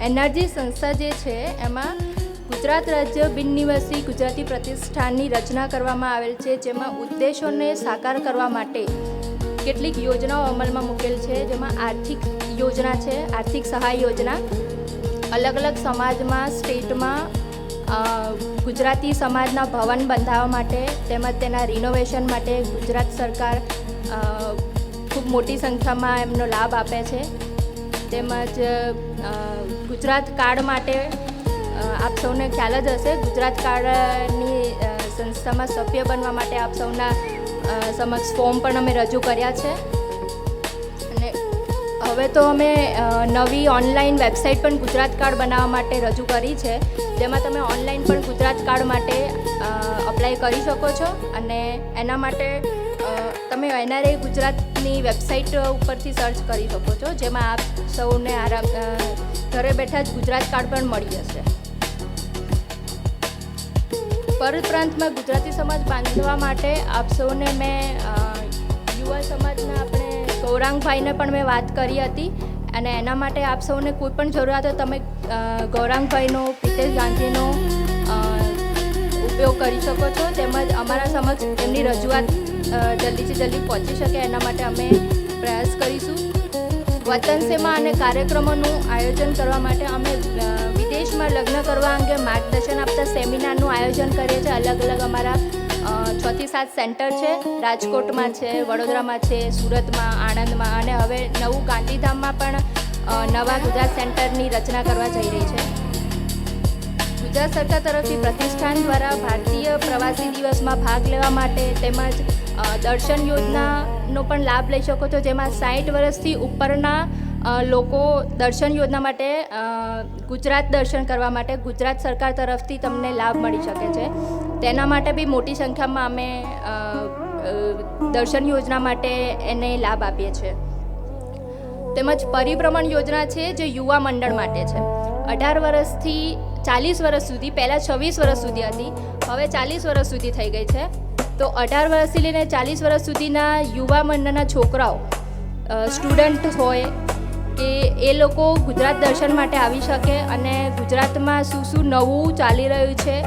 એનર્જી સંસ્થા જે છે એમાં ગુજરાત રાજ્ય બિનનિવાસી ગુજરાતી પ્રતિષ્ઠાનની રચના કરવામાં આવેલ છે, જેમાં ઉદ્દેશોને સાકાર કરવા માટે કેટલીક યોજનાઓ અમલમાં મૂકેલ છે. જેમાં આર્થિક યોજના છે, આર્થિક સહાય યોજના. અલગ અલગ સમાજમાં સ્ટેટમાં ગુજરાતી સમાજના ભવન બંધાવવા માટે તેમજ તેના રિનોવેશન માટે ગુજરાત સરકાર ખૂબ મોટી સંખ્યામાં એમનો લાભ આપે છે. તેમજ ગુજરાત કાર્ડ માટે આપ સૌને ખ્યાલ જ હશે, ગુજરાત કાર્ડની સંસ્થામાં સભ્ય બનવા માટે આપ સૌના સમક્ષ ફોર્મ પણ અમે રજૂ કર્યા છે. અને હવે તો અમે નવી ઓનલાઈન વેબસાઇટ પણ ગુજરાત કાર્ડ બનાવવા માટે રજૂ કરી છે, જેમાં તમે ઓનલાઈન પણ ગુજરાત કાર્ડ માટે અપ્લાય કરી શકો છો. અને એના માટે તમે એનઆરએ ગુજરાતની વેબસાઇટ ઉપરથી સર્ચ કરી શકો છો, જેમાં આપ સૌને ઘરે બેઠા જ ગુજરાત કાર્ડ પણ મળી જશે. પરપ્રાંતમાં ગુજરાતી સમાજ બાંધવા માટે આપ સૌને મેં યુવા સમાજના આપણે ગૌરાંગભાઈને પણ મેં વાત કરી હતી અને એના માટે આપ સૌને કોઈ પણ જરૂરિયાત હોય તમે ગૌરાંગભાઈનો, પ્રિતેશ ગાંધીનો ઉપયોગ કરી શકો છો. તેમજ અમારા સમક્ષ એમની રજૂઆત જલ્દીથી જલ્દી પહોંચી શકે એના માટે અમે પ્રયાસ કરીશું. વતન સેવા અને કાર્યક્રમોનું આયોજન કરવા માટે અમે વિદેશમાં લગ્ન કરવા અંગે માર્ગદર્શન આપતા સેમિનારનું આયોજન કરીએ છીએ. અલગ અલગ અમારા 6 થી 7 સેન્ટર છે. રાજકોટમાં છે, વડોદરામાં છે, સુરતમાં, આણંદમાં અને હવે નવું ગાંધીધામમાં પણ નવા ગુજરાત સેન્ટરની રચના કરવા જઈ રહી છે. ગુજરાત સરકાર તરફથી પ્રતિષ્ઠાન દ્વારા ભારતીય પ્રવાસી દિવસમાં ભાગ લેવા માટે તેમજ દર્શન યોજનાનો પણ લાભ લઈ શકો છો, જેમાં 60 વર્ષથી ઉપરના લોકો દર્શન યોજના માટે ગુજરાત દર્શન કરવા માટે ગુજરાત સરકાર તરફથી તમને લાભ મળી શકે છે. તેના માટે બી મોટી સંખ્યામાં અમે દર્શન યોજના માટે એને લાભ આપીએ છીએ. તેમજ પરિભ્રમણ યોજના છે જે યુવા મંડળ માટે છે. 18 વર્ષથી 40 વર્ષ સુધી, પહેલાં 26 વર્ષ સુધી હતી, હવે 40 વર્ષ સુધી થઈ ગઈ છે. તો 18 વર્ષથી લઈને 40 વર્ષ સુધીના યુવા મંડળના છોકરાઓ સ્ટુડન્ટ હોય કે એ લોકો ગુજરાત દર્શન માટે આવી શકે અને ગુજરાતમાં શું શું નવું ચાલી રહ્યું છે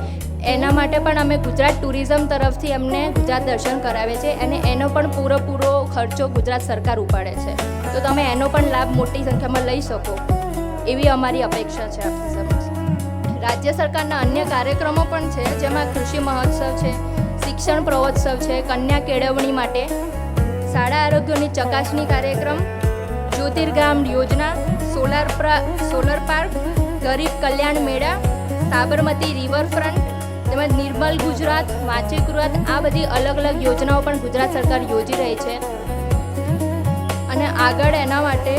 એના માટે પણ અમે ગુજરાત ટુરિઝમ તરફથી અમને ગુજરાત દર્શન કરાવે છે અને એનો પણ પૂરો ખર્ચો ગુજરાત સરકાર ઉપાડે છે. તો તમે એનો પણ લાભ મોટી સંખ્યામાં લઈ શકો એવી અમારી અપેક્ષા છે આપની સમક્ષ. રાજ્ય સરકારના અન્ય કાર્યક્રમો પણ છે, જેમાં કૃષિ મહોત્સવ છે, શિક્ષણ પ્રવોત્સવ છે, કન્યા કેળવણી માટે, શાળા આરોગ્યની ચકાસણી કાર્યક્રમ, જ્યોતિર્ગામ યોજના, સોલર પાર્ક, ગરીબ કલ્યાણ મેળા, સાબરમતી રિવરફ્રન્ટ તેમજ નિર્મલ ગુજરાત, વાંચે ગુજરાત, આ બધી અલગ અલગ યોજનાઓ પણ ગુજરાત સરકાર યોજી રહી છે. અને આગળ એના માટે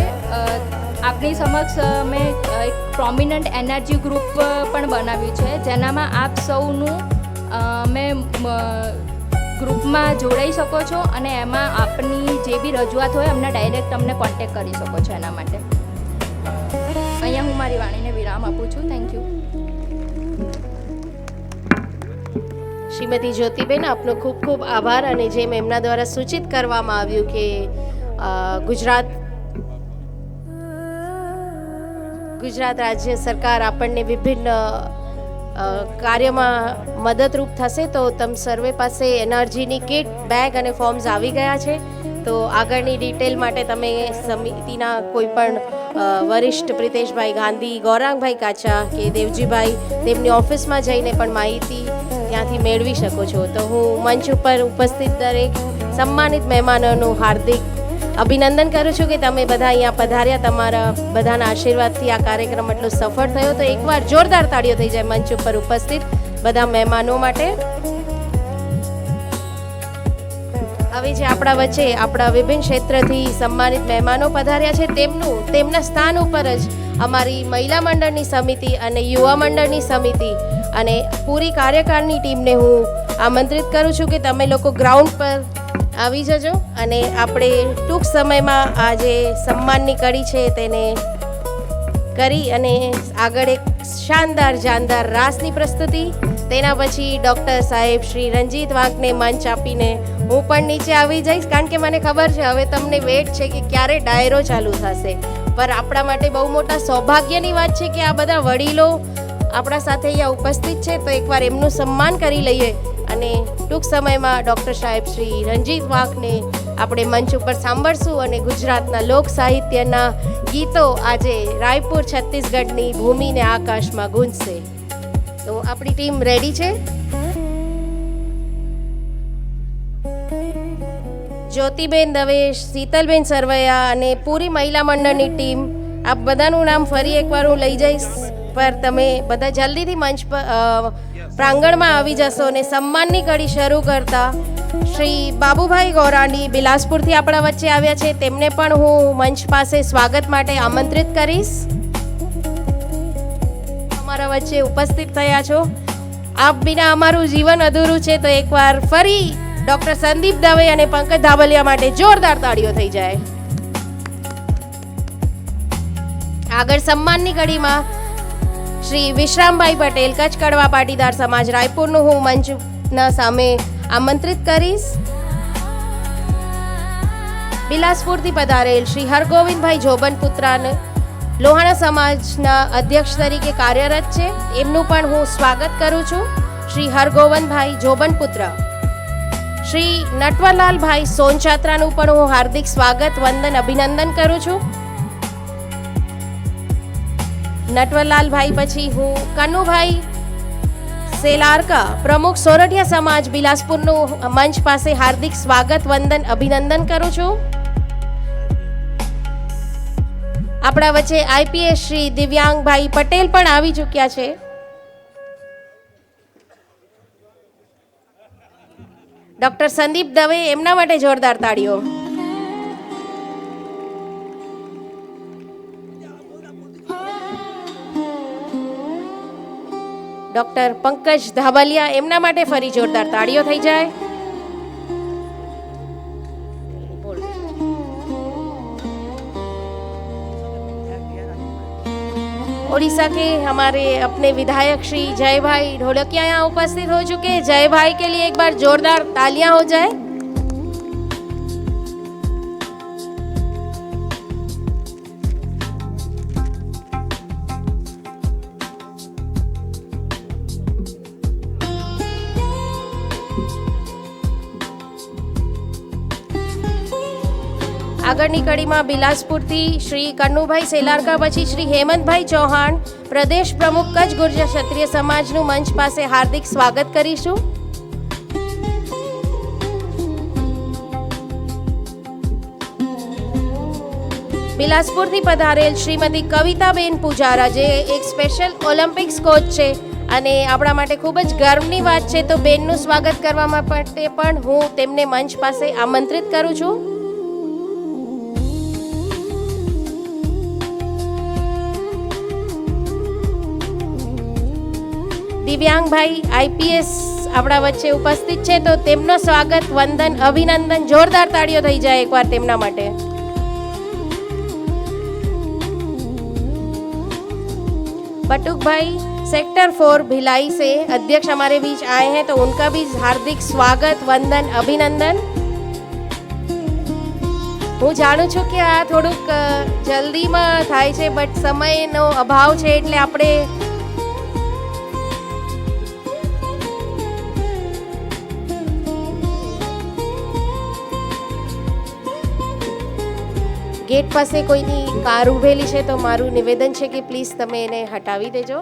આપની સમક્ષ અમે એક પ્રોમિનન્ટ એનર્જી ગ્રુપ પણ બનાવ્યું છે, જેનામાં આપ સૌનું અમે ગ્રુપમાં જોડાઈ શકો છો અને એમાં આપની જે બી રજૂઆત હોય અમને ડાયરેક્ટ અમને કોન્ટેક્ટ કરી શકો છો. એના માટે અહીંયા હું મારી વાણીને વિરામ આપું છું. Thank you. શ્રીમતી જ્યોતિબેન, આપનો ખૂબ ખૂબ આભાર. અને જેમ એમના દ્વારા સૂચિત કરવામાં આવ્યું કે ગુજરાત રાજ્ય સરકાર આપણને વિભિન્ન કાર્યમાં મદદરૂપ થશે, તો તમ સર્વે પાસે એનર્જીની કિટ, બેગ અને ફોર્મ્સ આવી ગયા છે. તો આગળની ડિટેલ માટે તમે સમિતિના કોઈ પણ વરિષ્ઠ પ્રિતેશભાઈ ગાંધી, ગૌરાંગભાઈ કાચા કે દેવજીભાઈ તેમની ઓફિસમાં જઈને પણ માહિતી ત્યાંથી મેળવી શકો છો. તો હું મંચ ઉપર ઉપસ્થિત દરેક સન્માનિત મહેમાનોનું હાર્દિક અભિનંદન કરું છું કે તમે બધા અહીંયા પધાર્યા. તમારા બધાના આશીર્વાદથી આ કાર્યક્રમ એટલો સફળ થયો. તો એકવાર જોરદાર તાળીઓ થઈ જાય મંચ ઉપર ઉપસ્થિત બધા મહેમાનો માટે. હવે જે આપણા વચ્ચે આપણા વિભિન્ન ક્ષેત્રથી સન્માનિત મહેમાનો પધાર્યા છે, તેમના સ્થાન ઉપર જ અમારી મહિલા મંડળની સમિતિ અને યુવા મંડળની સમિતિ અને પૂરી કાર્યકાળની ટીમને હું આમંત્રિત કરું છું કે તમે લોકો ગ્રાઉન્ડ પર આવી જજો અને આપણે ટૂંક સમયમાં આ જે સન્માનની કડી છે તેને કરી અને આગળ એક શાનદાર જાનદાર રાસની પ્રસ્તુતિ, તેના પછી ડૉક્ટર સાહેબ શ્રી રંજીત વાંકને મંચ આપીને હું પણ નીચે આવી જઈશ, કારણ કે મને ખબર છે હવે તમને વેટ છે કે ક્યારે ડાયરો ચાલુ થશે. પણ આપણા માટે બહુ મોટા સૌભાગ્યની વાત છે કે આ બધા વડીલો આપણા સાથે અહીંયા ઉપસ્થિત છે. તો એકવાર એમનું સન્માન કરી લઈએ અને ટૂંક સમયમાં ડૉક્ટર સાહેબ શ્રી રંજીત વાંકને આપણે મંચ ઉપર સાંભળશું અને ગુજરાતના લોક સાહિત્યના ગીતો આજે રાયપુર છત્તીસગઢની ભૂમિને આકાશમાં ગુંજશે. તો આપણી ટીમ રેડી છે. જ્યોતિબેન દવે, શીતલબેન સરવૈયા અને પૂરી મહિલા મંડળની ટીમ, આ બધાનું નામ ફરી એકવાર હું લઈ જઈશ, પર તમે બધા જલ્દીથી મંચ પર પ્રાંગણમાં આવી જશો. અને સન્માનની કડી શરૂ કરતા શ્રી બાબુભાઈ ગોરાણી બિલાસપુરથી આપણા વચ્ચે આવ્યા છે, તેમને પણ હું મંચ પાસે સ્વાગત માટે આમંત્રિત કરીશ. અમારા વચ્ચે ઉપસ્થિત થયા છો. આપ વિના અમારું જીવન અધૂરું છે. તો એકવાર ફરી ડૉક્ટર સંદીપ દવે અને પંકજ ધાબલિયા માટે જોરદાર તાળીઓ થઈ જાય. આગળ સન્માનની કડીમાં શ્રી વિશ્રામભાઈ પટેલ, કચ્છ કડવા પાટીદાર સમાજ રાયપુરનું હું મંચના સામે આમંત્રિત કરીશ. બિલાસપુરથી પધારેલ શ્રી હરગોવિંદભાઈ જોબનપુત્રાને લોહાણા સમાજના અધ્યક્ષ તરીકે કાર્યરત છે, એમનું પણ હું સ્વાગત કરું છું. શ્રી હરગોવિંદભાઈ જોબનપુત્રા. શ્રી નટવરલાલભાઈ સોનચાત્રાનું પણ હું હાર્દિક સ્વાગત, વંદન, અભિનંદન કરું છું. નટવરલાલભાઈ પછી હું કનુભાઈ સેલારકા, પ્રમુખ સોરઠિયા સમાજ બિલાસપુરનું મંચ પાસે હાર્દિક સ્વાગત, વંદન, અભિનંદન કરું છું. આપણા વચ્ચે આઈપીએસ શ્રી દિવ્યાંગભાઈ પટેલ પણ આવી ચૂક્યા છે. ડૉક્ટર સંદીપ દવે, એમના માટે જોરદાર તાળીઓ. ડૉક્ટર પંકજ ધાબલિયા, એમના માટે ફરી જોરદાર તાળીઓ થઈ જાય. उड़ीसा के हमारे अपने विधायक श्री जय भाई ढोलकिया यहाँ उपस्थित हो चुके हैं. जय भाई के लिए एक बार जोरदार तालियां हो जाए. આગળની કડીમાં બિલાસપુરથી શ્રી કન્નુભાઈ સેલારકા, પછી શ્રી હેમંતભાઈ ચૌહાણ, પ્રદેશ પ્રમુખ કચ્છ ગુર્જર ક્ષત્રિય સમાજનું મંચ પાસે હાર્દિક સ્વાગત કરીશું. બિલાસપુરથી પધારેલ શ્રીમતી કવિતાબેન પૂજારા, જે એક સ્પેશિયલ ઓલિમ્પિક્સ કોચ છે અને આપણા માટે ખૂબ જ ગર્વની વાત છે, તો બેનનું સ્વાગત કરવા માટે પણ હું તેમને મંચ પાસે આમંત્રિત કરું છું. દિવ્યાંગભાઈ આઈપીએસ આપણા વચ્ચે ઉપસ્થિત છે, તો તેમનો સ્વાગત, વંદન, અભિનંદન, જોરદાર તાળીઓ થઈ જાય એકવાર તેમના માટે. बटुक भाई सेक्टर 4 भिलाई से अध्यक्ष हमारे बीच आए हैं, तो उनका भी हार्दिक स्वागत, वंदन, अभिनंदन. હું જાણું છું કે આ થોડુંક જલ્દીમાં થાય છે, બટ સમયનો અભાવ છે એટલે આપણે ગેટ પાસે કોઈની કાર ઊભેલી છે, તો મારું નિવેદન છે કે પ્લીઝ તમે એને હટાવી દેજો.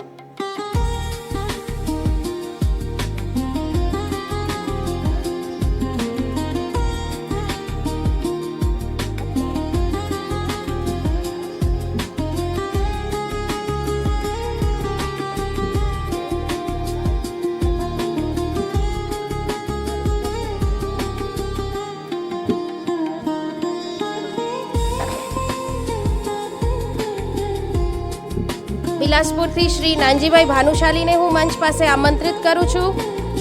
બિલાસપુરથી શ્રી નાનજીભાઈ ભાનુશાલીને હું મંચ પાસે આમંત્રિત કરું છું.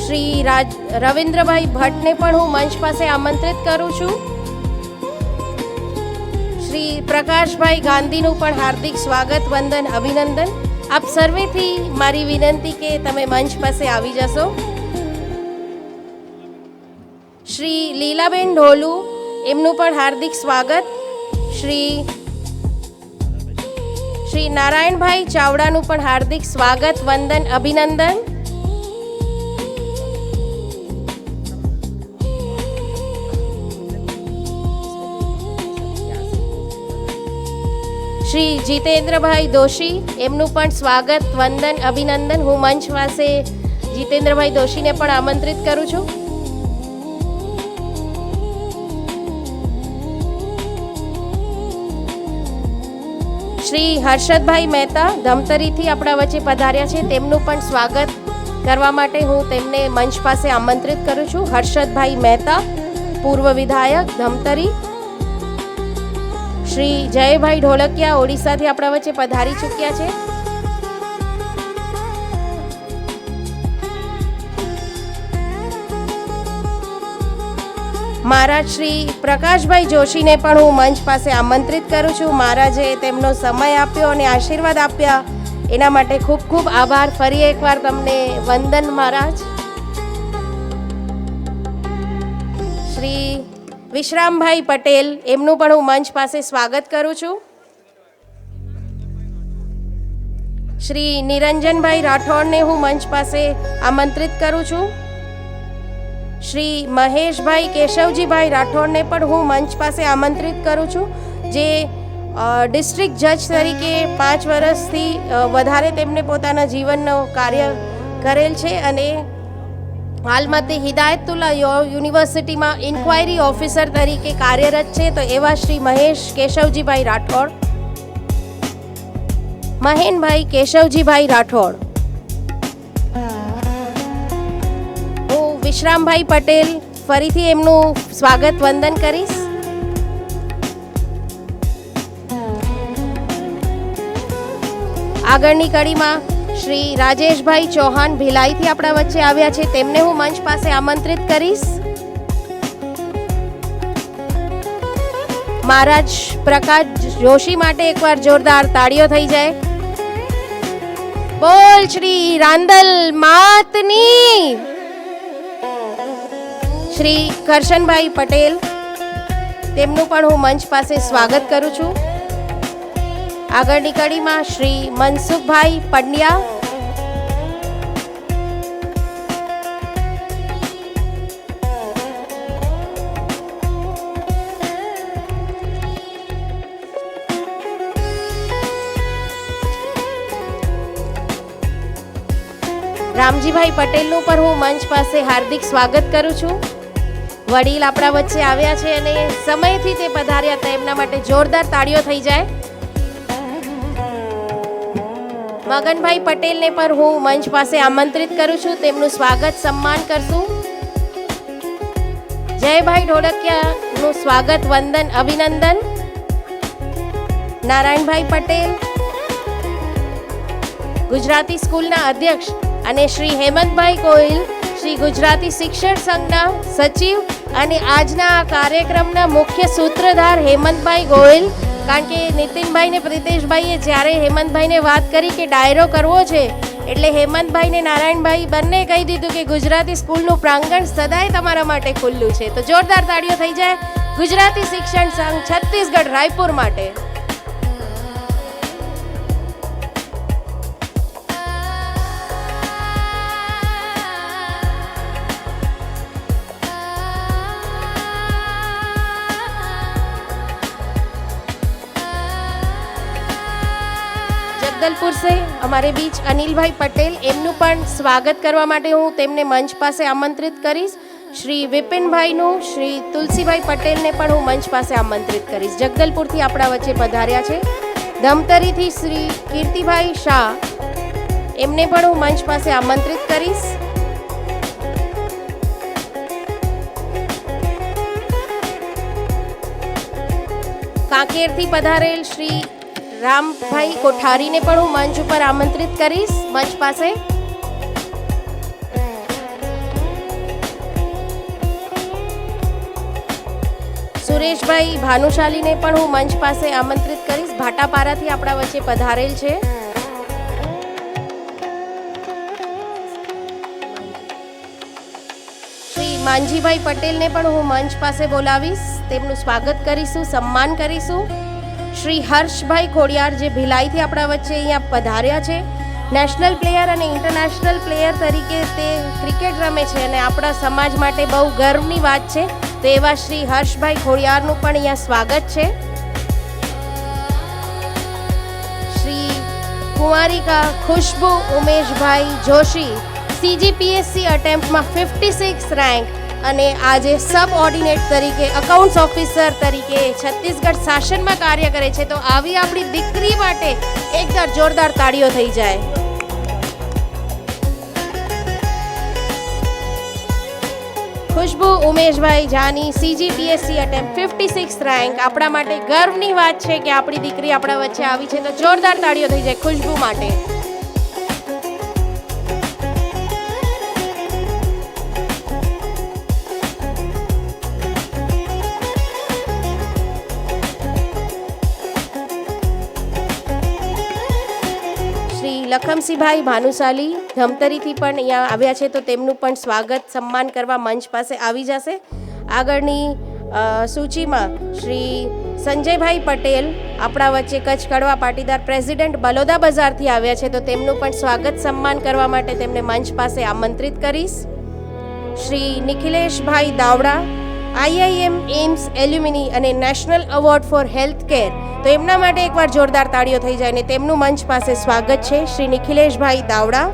શ્રી રવિન્દ્રભાઈ ભટ્ટને પણ હું મંચ પાસે આમંત્રિત કરું છું. શ્રી પ્રકાશભાઈ ગાંધીનું પણ હાર્દિક સ્વાગત, વંદન, અભિનંદન. આપ સર્વેથી મારી વિનંતી કે તમે મંચ પાસે આવી જશો. શ્રી લીલાબેન ઢોલુ, એમનું પણ હાર્દિક સ્વાગત. શ્રી નારાયણભાઈ ચાવડાનું પણ હાર્દિક સ્વાગત, વંદન, અભિનંદન. શ્રી જીતેન્દ્રભાઈ દોશી, એમનું પણ સ્વાગત, વંદન, અભિનંદન. હું મંચ પાસે જીતેન્દ્રભાઈ દોશીને પણ આમંત્રિત કરું છું. શ્રી હર્ષદભાઈ મહેતા ધમતરીથી આપણા વચ્ચે પધાર્યા છે, તેમનું પણ સ્વાગત કરવા માટે હું તેમને મંચ પાસે આમંત્રિત કરું છું. હર્ષદભાઈ મહેતા, પૂર્વ વિધાયક, ધમતરી. શ્રી જયભાઈ ઢોલકિયા ઓડિશાથી આપણા વચ્ચે પધારી ચૂક્યા છે. મહારાજ શ્રી પ્રકાશભાઈ જોશીને પણ હું મંચ પાસે આમંત્રિત કરું છું. મહારાજે તેમનો સમય આપ્યો અને આશીર્વાદ આપ્યા, એના માટે ખૂબ ખૂબ આભાર. ફરી એકવાર તમને વંદન મહારાજ. શ્રી વિશ્રામભાઈ પટેલ, એમનું પણ હું મંચ પાસે સ્વાગત કરું છું. શ્રી નિરંજનભાઈ રાઠોડને હું મંચ પાસે આમંત્રિત કરું છું. શ્રી મહેશભાઈ કેશવજીભાઈ રાઠોડને પણ હું મંચ પાસે આમંત્રિત કરું છું, જે ડિસ્ટ્રિક્ટ જજ તરીકે 5 વર્ષથી વધારે તેમને પોતાના જીવનનો કાર્ય કરેલ છે અને હાલમાં તે હિદાયતુલ્લા યુનિવર્સિટીમાં ઇન્ક્વાયરી ઓફિસર તરીકે કાર્યરત છે. તો એવા શ્રી મહેશ કેશવજીભાઈ રાઠોડ, મહેનભાઈ કેશવજીભાઈ રાઠોડ. વિશ્રામભાઈ પટેલ, ફરીથી એમનું સ્વાગત, વંદન કરીશ. આગળની કડીમાં શ્રી રાજેશભાઈ ચૌહાણ ભિલાઈથી આપણા વચ્ચે આવ્યા છે, તેમને હું મંચ પાસે આમંત્રિત કરીશ. મહારાજ પ્રકાશ જોશી માટે એકવાર જોરદાર તાળીઓ થઈ જાય. બોલ શ્રી રાંદલ માતની. શ્રી કરશનભાઈ પટેલ, તેમનું પણ હું મંચ પાસે સ્વાગત કરું છું. આગળની કડીમાં શ્રી મનસુખભાઈ પંડ્યા, રામજીભાઈ પટેલનું પણ હું મંચ પાસે હાર્દિક સ્વાગત કરું છું. વડીલ આપણા વચ્ચે આવ્યા છે અને સમયથી તે પધાર્યા હતા, એમના માટે જોરદાર તાળીઓ થઈ જાય. મગનભાઈ પટેલને પણ હું મંચ પાસે આમંત્રિત કરું છું, તેમનું સ્વાગત સન્માન કરશું. જયભાઈ ઢોલકિયાનું સ્વાગત વંદન અભિનંદન. નારાયણભાઈ પટેલ ગુજરાતી સ્કૂલના અધ્યક્ષ અને શ્રી હેમંતભાઈ ગોહિલ શ્રી ગુજરાતી શિક્ષણ સંઘના સચિવ અને આજના આ કાર્યક્રમના મુખ્ય સૂત્રધાર હેમંતભાઈ ગોહિલ. કારણ કે નીતિનભાઈ ને પ્રિતેશભાઈએ જ્યારે હેમંતભાઈને વાત કરી કે ડાયરો કરવો છે એટલે હેમંતભાઈ ને નારાયણભાઈ બંને કહી દીધું કે ગુજરાતી સ્કૂલનું પ્રાંગણ સદાય તમારા માટે ખુલ્લું છે. તો જોરદાર તાળીઓ થઈ જાય ગુજરાતી શિક્ષણ સંઘ છત્તીસગઢ રાયપુર માટે. जगदलपुर से हमारे बीच अनिलभाई पटेल, एमનું પણ સ્વાગત કરવા માટે હું તેમને મંચ પાસે આમંત્રિત કરીશ. શ્રી વિપિનભાઈનું, શ્રી તુલસીભાઈ પટેલને પણ હું મંચ પાસે આમંત્રિત કરીશ. જગદલપુરથી આપણા વચ્ચે પધાર્યા છે. ધમતરીથી શ્રી કીર્તિભાઈ શાહ, એમને પણ હું મંચ પાસે આમંત્રિત કરીશ. કાંકેરથી પધારેલ શ્રી રામભાઈ કોઠારીને પણ હું મંચ ઉપર આમંત્રિત કરીશ મંચ પાસે. સુરેશભાઈ ભાનુશાલીને પણ હું મંચ પાસે આમંત્રિત કરીશ. ભાટાપારાથી આપણા વચ્ચે પધારેલ છે. શ્રી માંજીભાઈ પટેલને પણ હું મંચ પાસે બોલાવીશ, તેમનું સ્વાગત કરીશું, સન્માન કરીશું. શ્રી હર્ષભાઈ ખોડિયાર જે ભિલાઈથી આપણા વચ્ચે અહીંયા પધાર્યા છે. નેશનલ પ્લેયર અને ઇન્ટરનેશનલ પ્લેયર તરીકે તે ક્રિકેટ રમે છે અને આપણા સમાજ માટે બહુ ગર્વની વાત છે. તો એવા શ્રી હર્ષભાઈ ખોડિયારનું પણ અહીંયા સ્વાગત છે. શ્રી કુંવારિકા ખુશ્બુ ઉમેશભાઈ જોશી, CGPSC અટેમ્પ્ટમાં 56 રેન્ક અને આજે સબ ઓર્ડિનેટ તરીકે અકાઉન્ટ્સ ઓફિસર તરીકે છત્તીસગઢ શાસનમાં કાર્ય કરે છે. તો આવી આપણી દીકરી માટે એકદમ જોરદાર તાળીઓ થઈ જાય. Khushbu Umeshbhai Jani, CGPSC attempt 56 rank. આપણા માટે ગર્વની વાત છે કે આપણી દીકરી આપણા વચ્ચે આવી છે. તો જોરદાર તાળીઓ થઈ જાય ખુશ્બુ માટે. લખમસિંહભાઈ ભાનુશાલી ધમતરીથી પણ અહીંયા આવ્યા છે, તો તેમનું પણ સ્વાગત સન્માન કરવા મંચ પાસે આવી જશે. આગળની સૂચિમાં શ્રી સંજયભાઈ પટેલ આપણા વચ્ચે કચ્છ કડવા પાટીદાર પ્રેસિડેન્ટ બલોદા બજારથી આવ્યા છે, તો તેમનું પણ સ્વાગત સન્માન કરવા માટે તેમને મંચ પાસે આમંત્રિત કરીશ. Shri Nikhileshbhai Davda, IIM AIIMS alumni અને national award for health care, તો એમના માટે એકવાર જોરદાર તાળીઓ થઈ જાય ને તેમનું મંચ પાસે સ્વાગત છે. શ્રી નિખિલેશભાઈ દાવડા.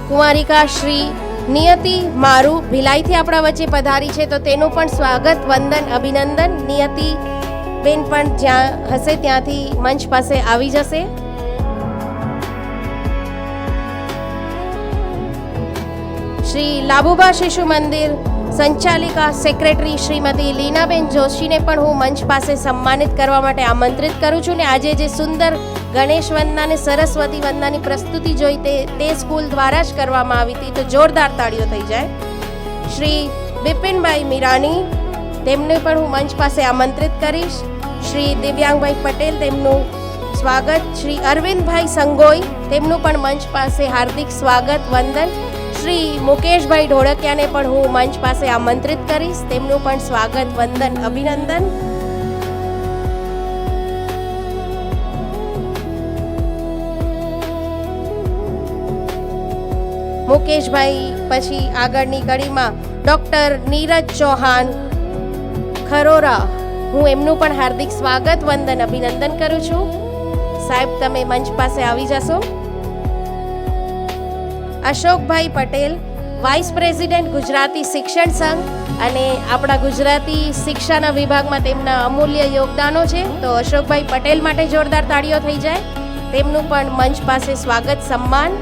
કુંવારિકા શ્રી નિયતિ મારુ ભિલાઈથી આપણા વચ્ચે પધારી છે, તો તેનું પણ સ્વાગત વંદન અભિનંદન. નિયતિ બેન પણ જ્યાં હશે ત્યાંથી મંચ પાસે આવી જશે. શ્રી લાભુબા શિશુ મંદિર સંચાલિકા સેક્રેટરી શ્રીમતી લીનાબેન જોશીને પણ હું મંચ પાસે સન્માનિત કરવા માટે આમંત્રિત કરું છું. ને આજે જે સુંદર ગણેશ વંદના અને સરસ્વતી વંદનાની પ્રસ્તુતિ જોઈ તે સ્કૂલ દ્વારા જ કરવામાં આવી હતી. તો જોરદાર તાળીઓ થઈ જાય. શ્રી બિપિનભાઈ મીરાની, તેમને પણ હું મંચ પાસે આમંત્રિત કરીશ. શ્રી દિવ્યાંગભાઈ પટેલ, તેમનું સ્વાગત. શ્રી અરવિંદભાઈ સંગોઈ, તેમનું પણ મંચ પાસે હાર્દિક સ્વાગત વંદન. શ્રી મુકેશભાઈ ઢોળકિયાને પણ હું મંચ પાસે આમંત્રિત કરીશ, તેમનું પણ સ્વાગત વંદન અભિનંદન. મુકેશભાઈ પછી આગળની કડીમાં ડૉક્ટર નીરજ ચૌહાણ ખરોરા, હું એમનું પણ હાર્દિક સ્વાગત વંદન અભિનંદન કરું છું. સાહેબ, તમે મંચ પાસે આવી જશો. અશોકભાઈ પટેલ, વાઇસ પ્રેસિડેન્ટ ગુજરાતી શિક્ષણ સંઘ અને આપણા ગુજરાતી શિક્ષાના વિભાગમાં તેમના અમૂલ્ય યોગદાનો છે. તો અશોકભાઈ પટેલ માટે જોરદાર તાળીઓ થઈ જાય. તેમનું પણ મંચ પાસે સ્વાગત સન્માન.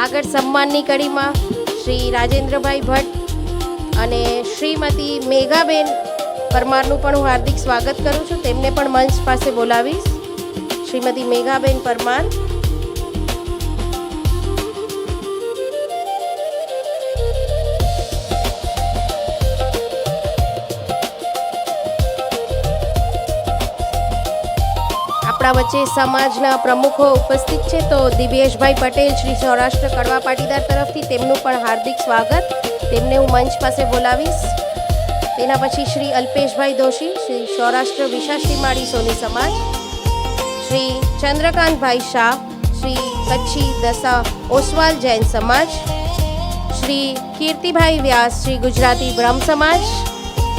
આગળ સન્માનની કડીમાં શ્રી રાજેન્દ્રભાઈ ભટ્ટ અને શ્રીમતી મેઘાબેન પરમારનું પણ હું હાર્દિક સ્વાગત કરું છું. તેમને પણ મંચ પાસે બોલાવીશ. શ્રીમતી મેઘાબેન પરમાર. આપણા વચ્ચે સમાજના પ્રમુખો ઉપસ્થિત છે. તો દિવ્યેશભાઈ પટેલ શ્રી સૌરાષ્ટ્ર કડવા પાટીદાર તરફથી તેમનું પણ હાર્દિક સ્વાગત. તેમને હું મંચ પાસે બોલાવીશ. તેના પછી શ્રી અલ્પેશભાઈ દોશી શ્રી સૌરાષ્ટ્ર વિશાશ્રી માળી સોની સમાજ, શ્રી ચંદ્રકાંતભાઈ શાહ શ્રી કચ્છી દસા ઓસવાલ જૈન સમાજ, શ્રી કીર્તિભાઈ વ્યાસ શ્રી ગુજરાતી બ્રહ્મ સમાજ.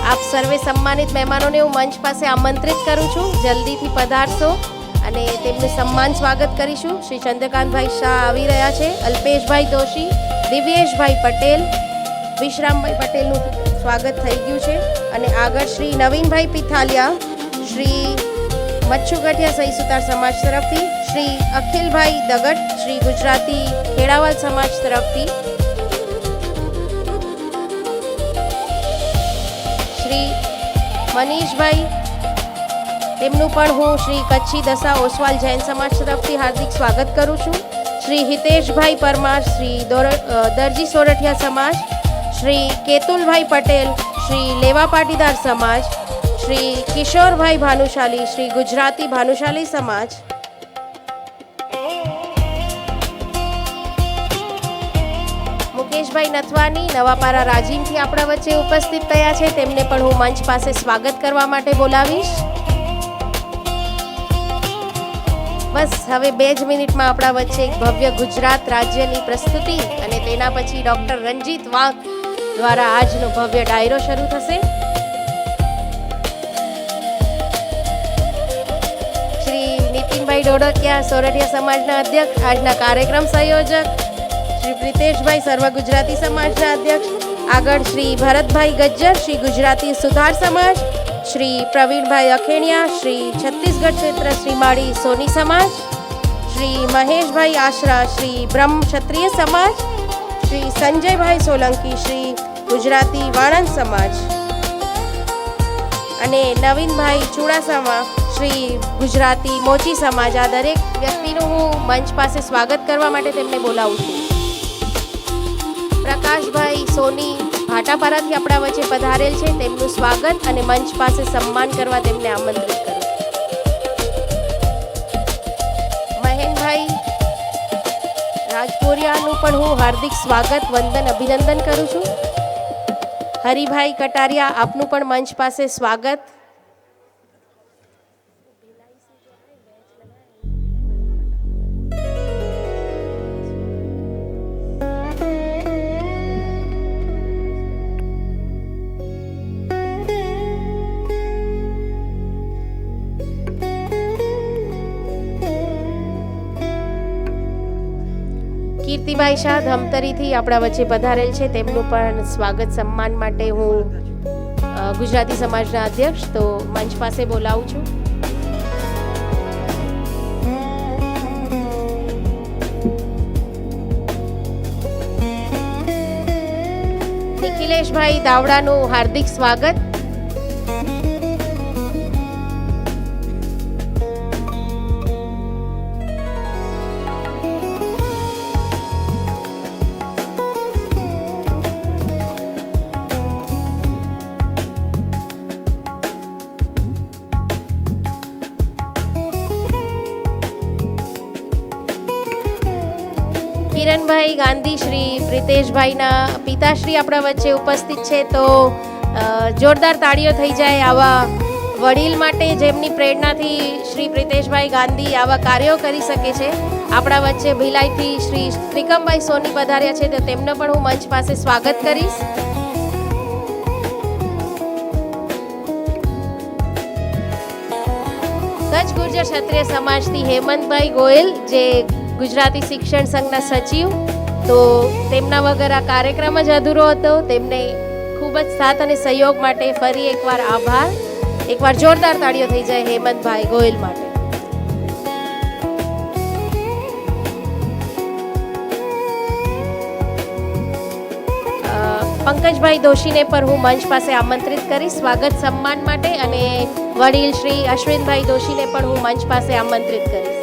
આપ સર્વે સન્માનિત મહેમાનોને હું મંચ પાસે આમંત્રિત કરું છું. જલ્દીથી પધારશો અને તેમનું સન્માન સ્વાગત કરીશું. શ્રી ચંદ્રકાંતભાઈ શાહ આવી રહ્યા છે. અલ્પેશભાઈ દોશી, દિવ્યેશભાઈ પટેલ, વિશ્રામભાઈ પટેલનું સ્વાગત થઈ ગયું છે. અને આગળ શ્રી નવીનભાઈ પિથાલિયા શ્રી મચ્છુગઠિયા સહી સુતાર સમાજ તરફથી, શ્રી અખિલભાઈ દગટ શ્રી ગુજરાતી ખેડાવલ સમાજ તરફથી, શ્રી મનીષભાઈ, તેમનું પણ હું શ્રી કચ્છી દસા ઓસવાલ જૈન સમાજ તરફથી હાર્દિક સ્વાગત કરું છું. શ્રી હિતેશભાઈ પરમાર શ્રી દરજી સોરઠિયા સમાજ, શ્રી કેતુલભાઈ પટેલ શ્રી લેવા પાટીદાર સમાજ, શ્રી કિશોરભાઈ ભાનુશાલી શ્રી ગુજરાતી ભાનુશાલી સમાજ, મુકેશભાઈ નથવાની નવાપારા રાજીમથી આપણા વચ્ચે ઉપસ્થિત થયા છે. તેમને પણ હું મંચ પાસે સ્વાગત કરવા માટે બોલાવીશ. બસ હવે 2 જ મિનિટમાં આપણા વચ્ચે એક ભવ્ય ગુજરાત રાજ્યની પ્રસ્તુતિ અને તેના પછી ડૉક્ટર રંજીત વાઘ દ્વારા આજનો ભવ્ય ડાયરો શરૂ થશે. શ્રી નીતિનભાઈ ડોડકિયા સોરઠિયા સમાજના અધ્યક્ષ, આજના કાર્યક્રમ સંયોજક, શ્રી પ્રિતેશભાઈ સર્વ ગુજરાતી સમાજના અધ્યક્ષ, આગળ શ્રી ભરતભાઈ ગજ્જર શ્રી ગુજરાતી સુધાર સમાજ, શ્રી પ્રવીણભાઈ અખેણિયા શ્રી છત્તીસગઢ ક્ષેત્ર શ્રી માળી સોની સમાજ, શ્રી મહેશભાઈ આશરા શ્રી બ્રહ્મ ક્ષત્રિય સમાજ, શ્રી સંજયભાઈ સોલંકી શ્રી ગુજરાતી વાણંદ સમાજ અને નવીનભાઈ ચુડાસમા શ્રી ગુજરાતી મોચી સમાજ, આ દરેક વ્યક્તિનું હું મંચ પાસે સ્વાગત કરવા માટે તેમને બોલાવું છું. પ્રકાશભાઈ સોની ભાટાપારાથી આપણા વચ્ચે પધારેલ છે, તેમનું સ્વાગત અને મંચ પાસે સન્માન કરવા તેમને આમંત્રિત કરું. મહેનભાઈ રાજપોરિયાનું પણ હું હાર્દિક સ્વાગત, વંદન, અભિનંદન કરું છું. હરિભાઈ કટારિયા, આપનું પણ મંચ પાસે સ્વાગત. કીર્તિભાઈ શાહ ધમતરીથી આપણા વચ્ચે પધારેલ છે, તેમનું પણ સ્વાગત સન્માન માટે હું ગુજરાતી સમાજના અધ્યક્ષ તો મંચ પાસે બોલાવું છું. નિખિલેશભાઈ દાવડાનું હાર્દિક સ્વાગત. કિરણભાઈ ગાંધી શ્રી પ્રિતેશભાઈના પિતાશ્રી આપણા વચ્ચે ઉપસ્થિત છે, તો જોરદાર તાળીઓ થઈ જાય આવા વડીલ માટે જેમની પ્રેરણાથી શ્રી પ્રિતેશભાઈ ગાંધી આવા કાર્યો કરી શકે છે. આપણા વચ્ચે ભિલાઈથી શ્રી ત્રિકમભાઈ સોની પધાર્યા છે, તો તેમને પણ હું મંચ પાસે સ્વાગત કરીશ. કચ્છ ગુર્જર ક્ષત્રિય સમાજથી હેમંતભાઈ ગોયલ, જે ગુજરાતી શિક્ષણ સંઘના સચિવ, તો તેમના વગર આ કાર્યક્રમ જ અધૂરો હતો. તેમને ખૂબ જ સાથ અને સહયોગ માટે ફરી એકવાર આભાર. એકવાર જોરદાર તાળીઓ થઈ જાય હેમંતભાઈ ગોયલ માટે. પંકજભાઈ દોશીને પણ હું મંચ પાસે આમંત્રિત કરીશ સ્વાગત સન્માન માટે, અને વડીલ શ્રી અશ્વિનભાઈ દોશીને પણ હું મંચ પાસે આમંત્રિત કરીશ.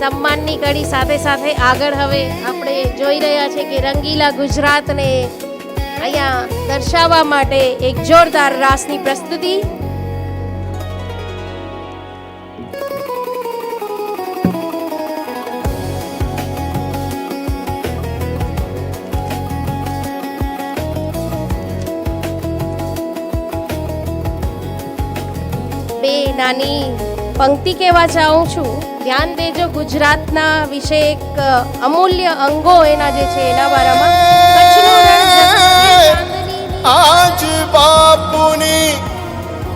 સન્માનની કડી સાથે સાથે આગળ હવે આપણે જોઈ રહ્યા છે કે રંગીલા ગુજરાતને અહીંયા દર્શાવવા માટે એક જોરદાર રાસની પ્રસ્તુતિ. બે નાની પંક્તિ કહેવા ચાહું છું. ધ્યાન દેજો, ગુજરાતના વિશે એક અમૂલ્ય અંગો એના જે છે એના બારામાં. કચ્છનું રણ આજ બાપુની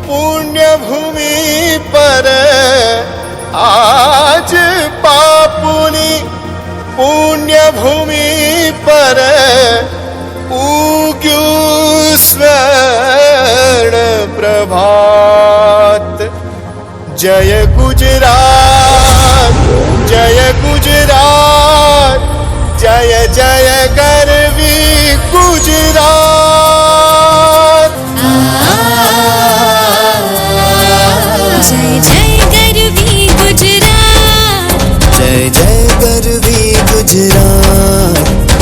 પુણ્ય ભૂમિ પર, આજ બાપુની પુણ્ય ભૂમિ પર ઉગ્યું સ્વર્ણ પ્રભાત. જય ગુજરાત, જય ગુજરાત, જય જય ગરવી ગુજરાત. જય જય ગરવી ગુજરાત, જય જય ગરવી ગુજરાત.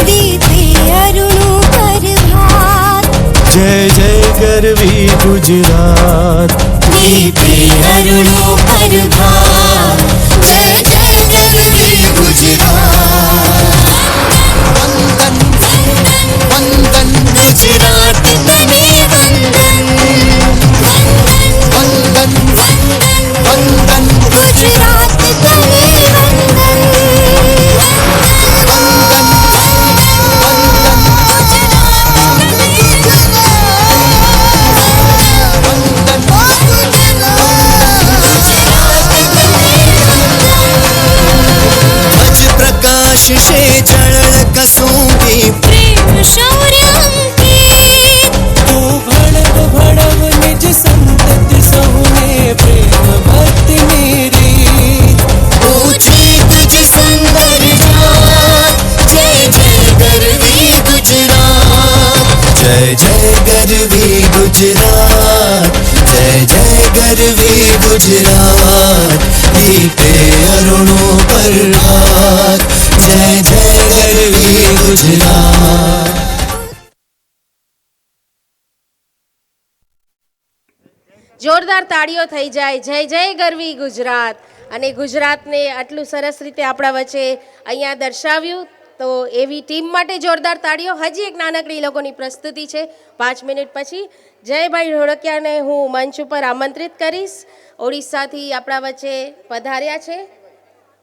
દીપે અરુણું પ્રભાત, જય જય ગરવી ગુજરાત. દીપે અરુણું પ્રભાત, જય જય ગરવી ગુજરાત. વંદન વંદન ગુજરાત તને વંદન. વંદન વંદન ગુજરાત તને प्रकाश से चरण कसूंगी प्रेम शौर्य अंकित. तू भड़व भड़व निज संतति सहुने प्रेम भक्ति मेरी. ऊंची तुझ सुंदर जात, जय जय गरवी गुजरात. जय जय गरवी गुजरात, जय जय જોરદાર તાળીઓ થઈ જાય. જય જય ગરવી ગુજરાત. અને ગુજરાતને આટલું સરસ રીતે આપણા વચ્ચે અહીંયા દર્શાવ્યું, તો એવી ટીમ માટે જોરદાર તાળીઓ. હજી એક નાનકડી એ લોકોની પ્રસ્તુતિ છે 5 મિનિટ પછી. જયભાઈ ઢોળકિયાને હું મંચ ઉપર આમંત્રિત કરીશ. ઓડિશાથી આપણા વચ્ચે પધાર્યા છે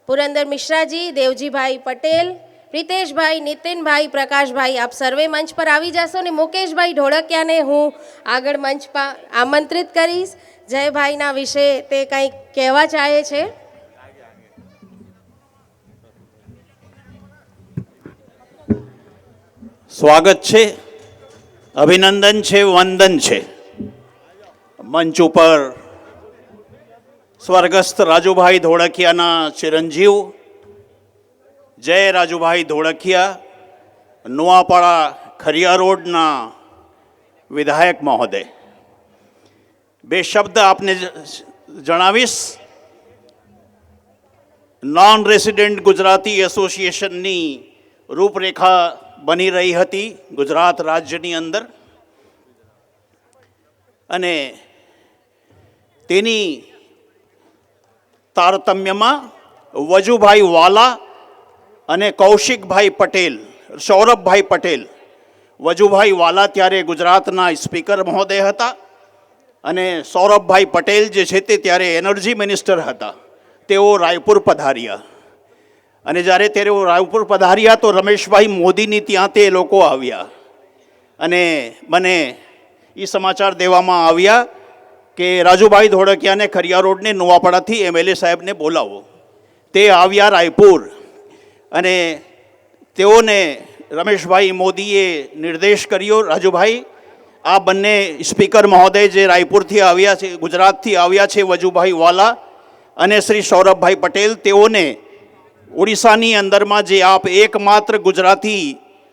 પુરંદર મિશ્રાજી, દેવજીભાઈ પટેલ, પ્રિતેશભાઈ, નીતિનભાઈ, પ્રકાશભાઈ, આપ સર્વે મંચ પર આવી જશો. ને મુકેશભાઈ ઢોળકિયાને હું આગળ મંચ પર આમંત્રિત કરીશ. જયભાઈના વિશે તે કંઈક કહેવા ચાહે છે. સ્વાગત છે, અભિનંદન છે, વંદન છે. મંચ ઉપર સ્વર્ગસ્થ રાજુભાઈ ધોળકિયાના ચિરંજીવ જય રાજુભાઈ ધોળકિયા, નુઆપાડા ખરિયા રોડના વિધાયક મહોદય, બે શબ્દ આપને જણાવીશ. નોન રેસિડેન્ટ ગુજરાતી એસોસિએશનની રૂપરેખા બની રહી હતી ગુજરાત રાજ્યની અંદર, અને તેની તારતમ્યમાં વજુભાઈ વાલા અને કૌશિકભાઈ પટેલ, સૌરભભાઈ પટેલ. વજુભાઈ વાલા ત્યારે ગુજરાતના સ્પીકર મહોદય હતા અને સૌરભભાઈ પટેલ જે છે તે ત્યારે એનર્જી મિનિસ્ટર હતા. તેઓ રાયપુર પધાર્યા, અને જ્યારે તેઓ રાયપુર પધાર્યા તો રમેશભાઈ મોદીની ત્યાં તે લોકો આવ્યા, અને મને એ સમાચાર દેવામાં આવ્યા કે રાજુભાઈ ધોળકિયાને ખરિયા રોડને નુઆપાડાથી એમએલએ સાહેબને બોલાવો. તે આવ્યા રાયપુર, અને તેઓને રમેશભાઈ મોદીએ નિર્દેશ કર્યો, રાજુભાઈ આ બંને સ્પીકર મહોદય જે રાયપુરથી આવ્યા છે, ગુજરાતથી આવ્યા છે, વજુભાઈ વાલા અને શ્રી સૌરભભાઈ પટેલ, તેઓને ઓડિશાની અંદરમાં જે આપ એકમાત્ર ગુજરાતી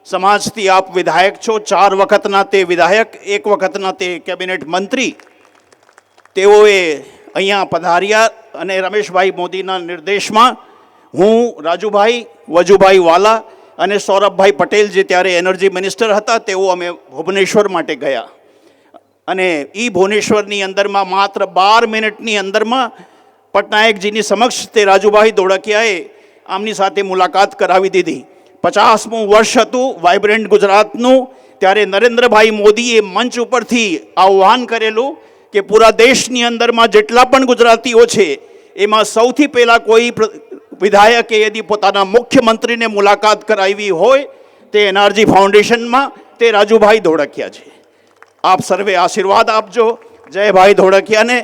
સમાજથી આપ વિધાયક છો, 4 વખતના તે વિધાયક, 1 વખતના તે કેબિનેટ મંત્રી, તેઓએ અહીંયા પધાર્યા. અને રમેશભાઈ મોદીના નિર્દેશમાં હું, રાજુભાઈ, વજુભાઈ વાલા અને સૌરભભાઈ પટેલ જે ત્યારે એનર્જી મિનિસ્ટર હતા, તેઓ અમે ભુવનેશ્વર માટે ગયા. અને એ ભુવનેશ્વરની અંદરમાં માત્ર 12 મિનિટની અંદરમાં પટનાયકજીની સમક્ષ તે રાજુભાઈ ધોળકિયાએ આમની સાથે મુલાકાત કરાવી દીધી. 50મું વર્ષ હતું વાઇબ્રન્ટ ગુજરાતનું. ત્યારે નરેન્દ્રભાઈ મોદીએ મંચ ઉપરથી આહ્વાન કરેલું કે પૂરા દેશની અંદરમાં જેટલા પણ ગુજરાતીઓ છે એમાં સૌથી પહેલાં કોઈ વિધાયકે યદી પોતાના મુખ્યમંત્રીને મુલાકાત કરાવી હોય તે એનર્જી ફાઉન્ડેશનમાં તે રાજુભાઈ ધોળકિયા છે. આપ સર્વે આશીર્વાદ આપજો જયભાઈ ધોળકિયાને.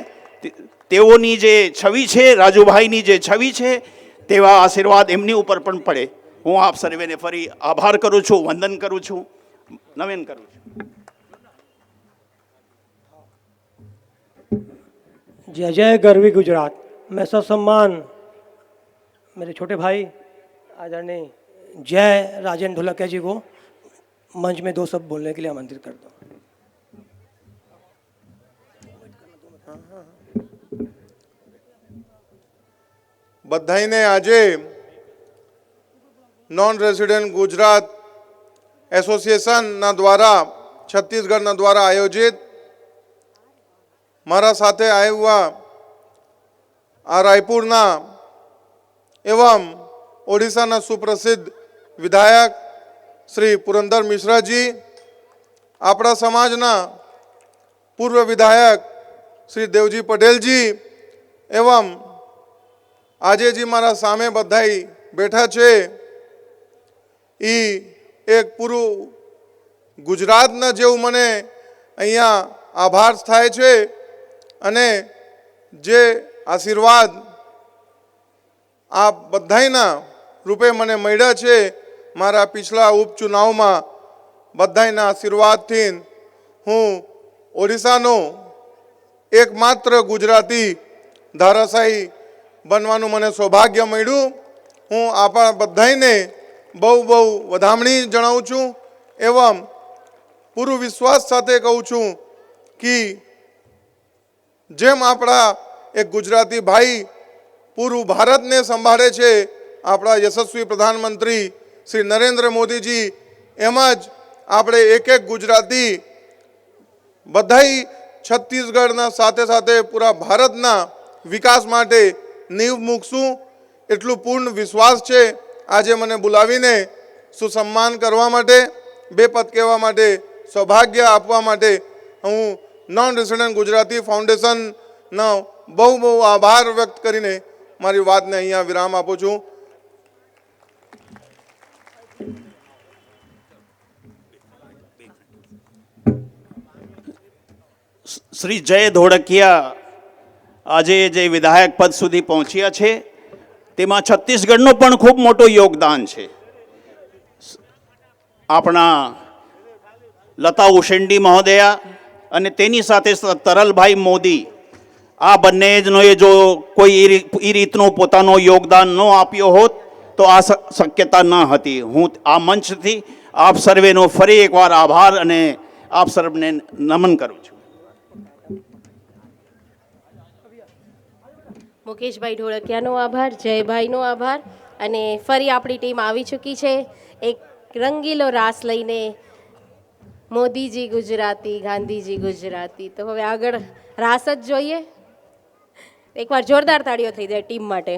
તેઓની જે છવી છે, રાજુભાઈની જે છવી છે, તેવા આશીર્વાદ એમની ઉપર પણ પડે. હું આપ સર્વેને ફરી આભાર કરું છું, વંદન કરું છું, નમન કરું છું. जय जय गरवी गुजरात. मैं ससम्मान मेरे छोटे भाई आदरणीय जय राजेंद्र ढोलकिया जी को मंच में 2 शब्द बोलने के लिए आमंत्रित करता हूँ. બધાઈને આજે નોન રેસિડેન્ટ ગુજરાત એસોસિએશનના દ્વારા, છત્તીસગઢના દ્વારા આયોજિત મારા સાથે આવ્યા આ રાયપુરના એવં ઓડિશાના સુપ્રસિદ્ધ વિધાયક શ્રી પુરંદર મિશ્રાજી, આપણા સમાજના પૂર્વ વિધાયક શ્રી દેવજી પટેલજી, એવં આજે જે મારા સામે બધાઈ બેઠા છે એ એક પૂરું ગુજરાતના જેવું મને અહીંયા આભાર થાય છે. અને જે આશીર્વાદ આ બધાયના રૂપે મને મળ્યા છે મારા પિછલા ઉપચુનાવમાં, બધાયના આશીર્વાદથી હું ઓડિશાનો એકમાત્ર ગુજરાતી ધારાશાયી બનવાનું મને સૌભાગ્ય મળ્યું. હું આપણા બધાયને બહુ બહુ વધામણી જણાવું છું. એવં પૂરું વિશ્વાસ સાથે કહું છું કે જેમ આપણા એક ગુજરાતી ભાઈ પૂરું ભારતને સંભાળે છે, આપણા યશસ્વી પ્રધાનમંત્રી શ્રી નરેન્દ્ર મોદીજી, એમ જ આપણે એક એક ગુજરાતી બધાય છત્તીસગઢના સાથે સાથે પૂરા ભારતના વિકાસ માટે નીવ મૂકશું એટલું પૂર્ણ વિશ્વાસ છે. આજે મને બોલાવીને સુસન્માન કરવા માટે, બે પદ કહેવા માટે, સૌભાગ્ય આપવા માટે હું નોન રેસિડેન્ટ ગુજરાતી ફાઉન્ડેશનનો બહુ બહુ આભાર વ્યક્ત કરીને મારી વાતને અહીંયા વિરામ આપું છું. શ્રી જય ધોળકિયા આજે જે વિધાયક પદ સુધી પહોંચ્યા છે તેમાં છત્તીસગઢનું પણ ખૂબ મોટું યોગદાન છે. આપણા લતા ઉશેંડી મહોદયા અને તેની સાથે તરલભાઈ મોદી, આ બંને જનોએ જો કોઈ એ રીતનું પોતાનું યોગદાન ન આપ્યો હોત તો આ શક્યતા ન હતી. હું આ મંચથી આપ સર્વેનો ફરી એકવાર આભાર અને આપ સર્વને નમન કરું છું. મુકેશભાઈ ઢોળકિયાનો આભાર, જયભાઈનો આભાર. અને ફરી આપણી ટીમ આવી ચૂકી છે એક રંગીલો રાસ લઈને. મોદીજી ગુજરાતી, ગાંધીજી ગુજરાતી. તો હવે આગળ રાસ જ જોઈએ. એકવાર જોરદાર તાળીઓ થઈ જાય ટીમ માટે.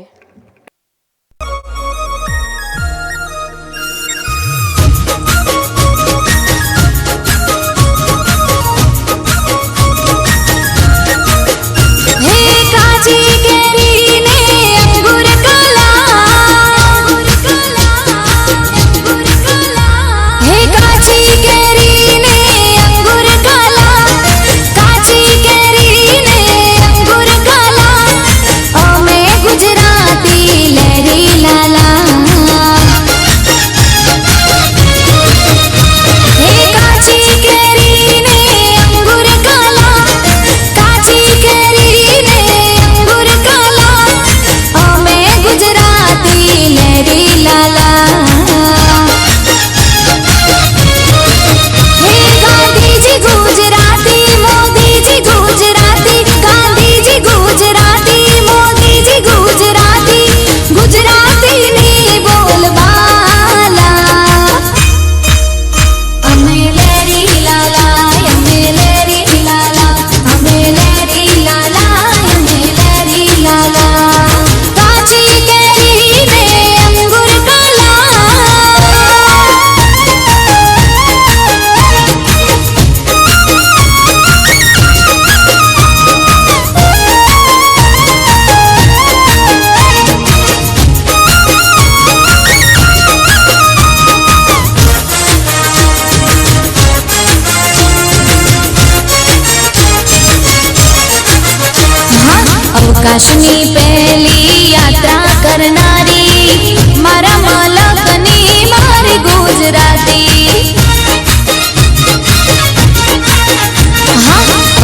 અવકાશની પહેલી યાત્રા કરનારી મારા મલકની મારી ગુજરાતી.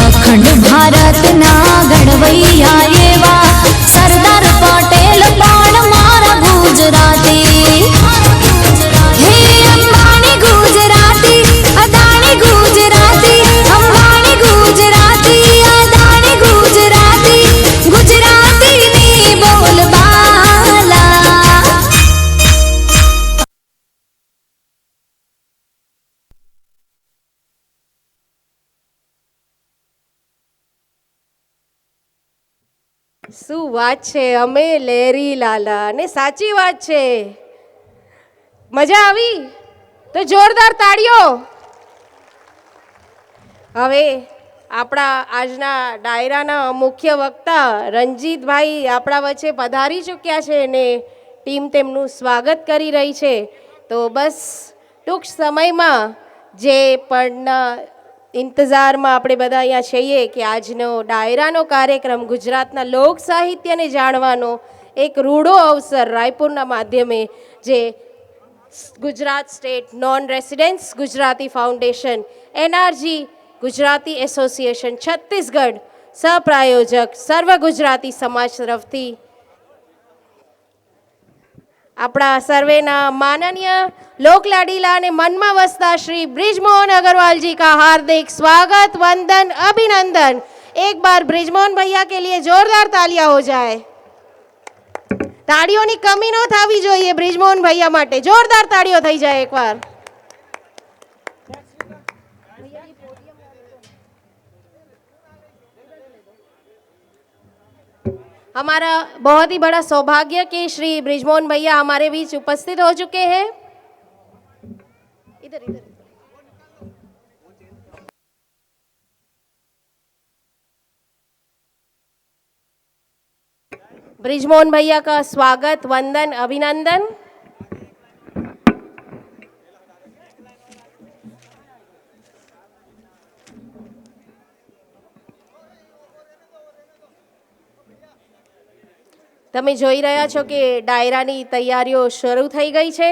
અખંડ ભારતના ઘડવૈયા એવા સરદાર પટેલ પણ મારા ગુજરાતી. હે અંબાણી ગુજરાતી, અદાણી ગુજરાતી, અંબાણી ગુજરાતી, અદાણી ગુજરાતી, ગુજરાતીની બોલબાલા. શું વાત છે, અમે લેરી લાલા. અને સાચી વાત છે. મજા આવી તો જોરદાર તાળીઓ. હવે આપણા આજના ડાયરાના મુખ્ય વક્તા રણજીતભાઈ આપણા વચ્ચે પધારી ચૂક્યા છે અને ટીમ તેમનું સ્વાગત કરી રહી છે. તો બસ ટૂંક સમયમાં જે પણ ઇંતજારમાં આપણે બધા અહીંયા છીએ કે આજનો ડાયરાનો કાર્યક્રમ ગુજરાતના લોક સાહિત્યને જાણવાનો એક રૂડો અવસર રાયપુરના માધ્યમે જે Gujarat state non residents Gujarati foundation NRG Gujarati association Chhattisgarh સહપ્રાયોજક સર્વ ગુજરાતી સમાજ તરફથી આપણા સર્વેના માનનીય લોકલાડીલા અને મનમાં વસતા श्री ब्रिजमोहन अग्रवाल जी का हार्दिक स्वागत, वंदन, अभिनंदन. एक बार ब्रिजमोहन भैया के लिए जोरदार तालियां हो जाए. તાળીઓની કમી ન થવી જોઈએ બ્રિજમોહન ભૈયા માટે. જોરદાર તાળીઓ થઈ જાય એકવાર. हमारा बहुत ही बड़ा सौभाग्य कि श्री ब्रिजमोहन भैया हमारे बीच उपस्थित हो चुके हैं। इधर इधर ब्रिजमोहन भैया का स्वागत, वंदन, अभिनंदन। તમે જોઈ રહ્યા છો કે ડાયરાની તૈયારીઓ શરૂ થઈ ગઈ છે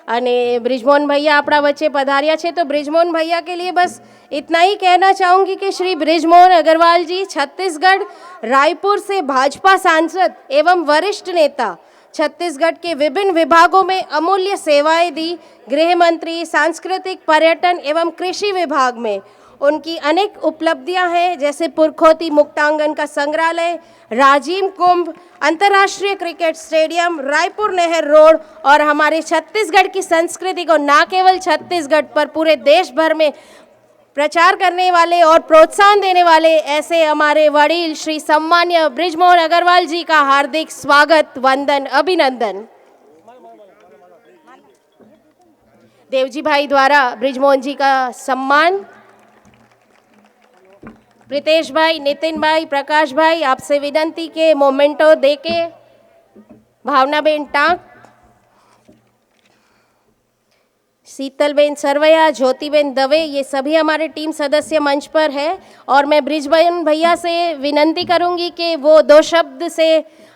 અને ब्रिजमोहन भैया अपना बच्चे पधारिया छे। तो ब्रिजमोहन भैया के लिए बस इतना ही कहना चाहूँगी कि श्री ब्रिजमोहन अग्रवाल जी छत्तीसगढ़ रायपुर से भाजपा सांसद एवं वरिष्ठ नेता, छत्तीसगढ़ के विभिन्न विभागों में अमूल्य सेवाएं दी। गृह मंत्री, सांस्कृतिक, पर्यटन एवं कृषि विभाग में उनकी अनेक उपलब्धियां हैं, जैसे पुरखोती मुक्तांगन का संग्रहालय, राजीव कुंभ, अंतर्राष्ट्रीय क्रिकेट स्टेडियम, रायपुर नहर रोड और हमारे छत्तीसगढ़ की संस्कृति को न केवल छत्तीसगढ़ पर पूरे देश भर में प्रचार करने वाले और प्रोत्साहन देने वाले ऐसे हमारे वडील श्री सम्मान्य ब्रिजमोहन अग्रवाल जी का हार्दिक स्वागत, वंदन, अभिनंदन। देवजी भाई द्वारा ब्रिजमोहन जी का सम्मान। प्रीतेश भाई, नितिन भाई, प्रकाश भाई, आपसे विनंती के मोमेंटो देके भावनाबेन टांक, शीतलबेन सरवैया, ज्योतिबेन दवे, ये सभी हमारे टीम सदस्य मंच पर है। और मैं ब्रिजमोहन भैया से विनंती करूंगी कि वो 2 शब्द से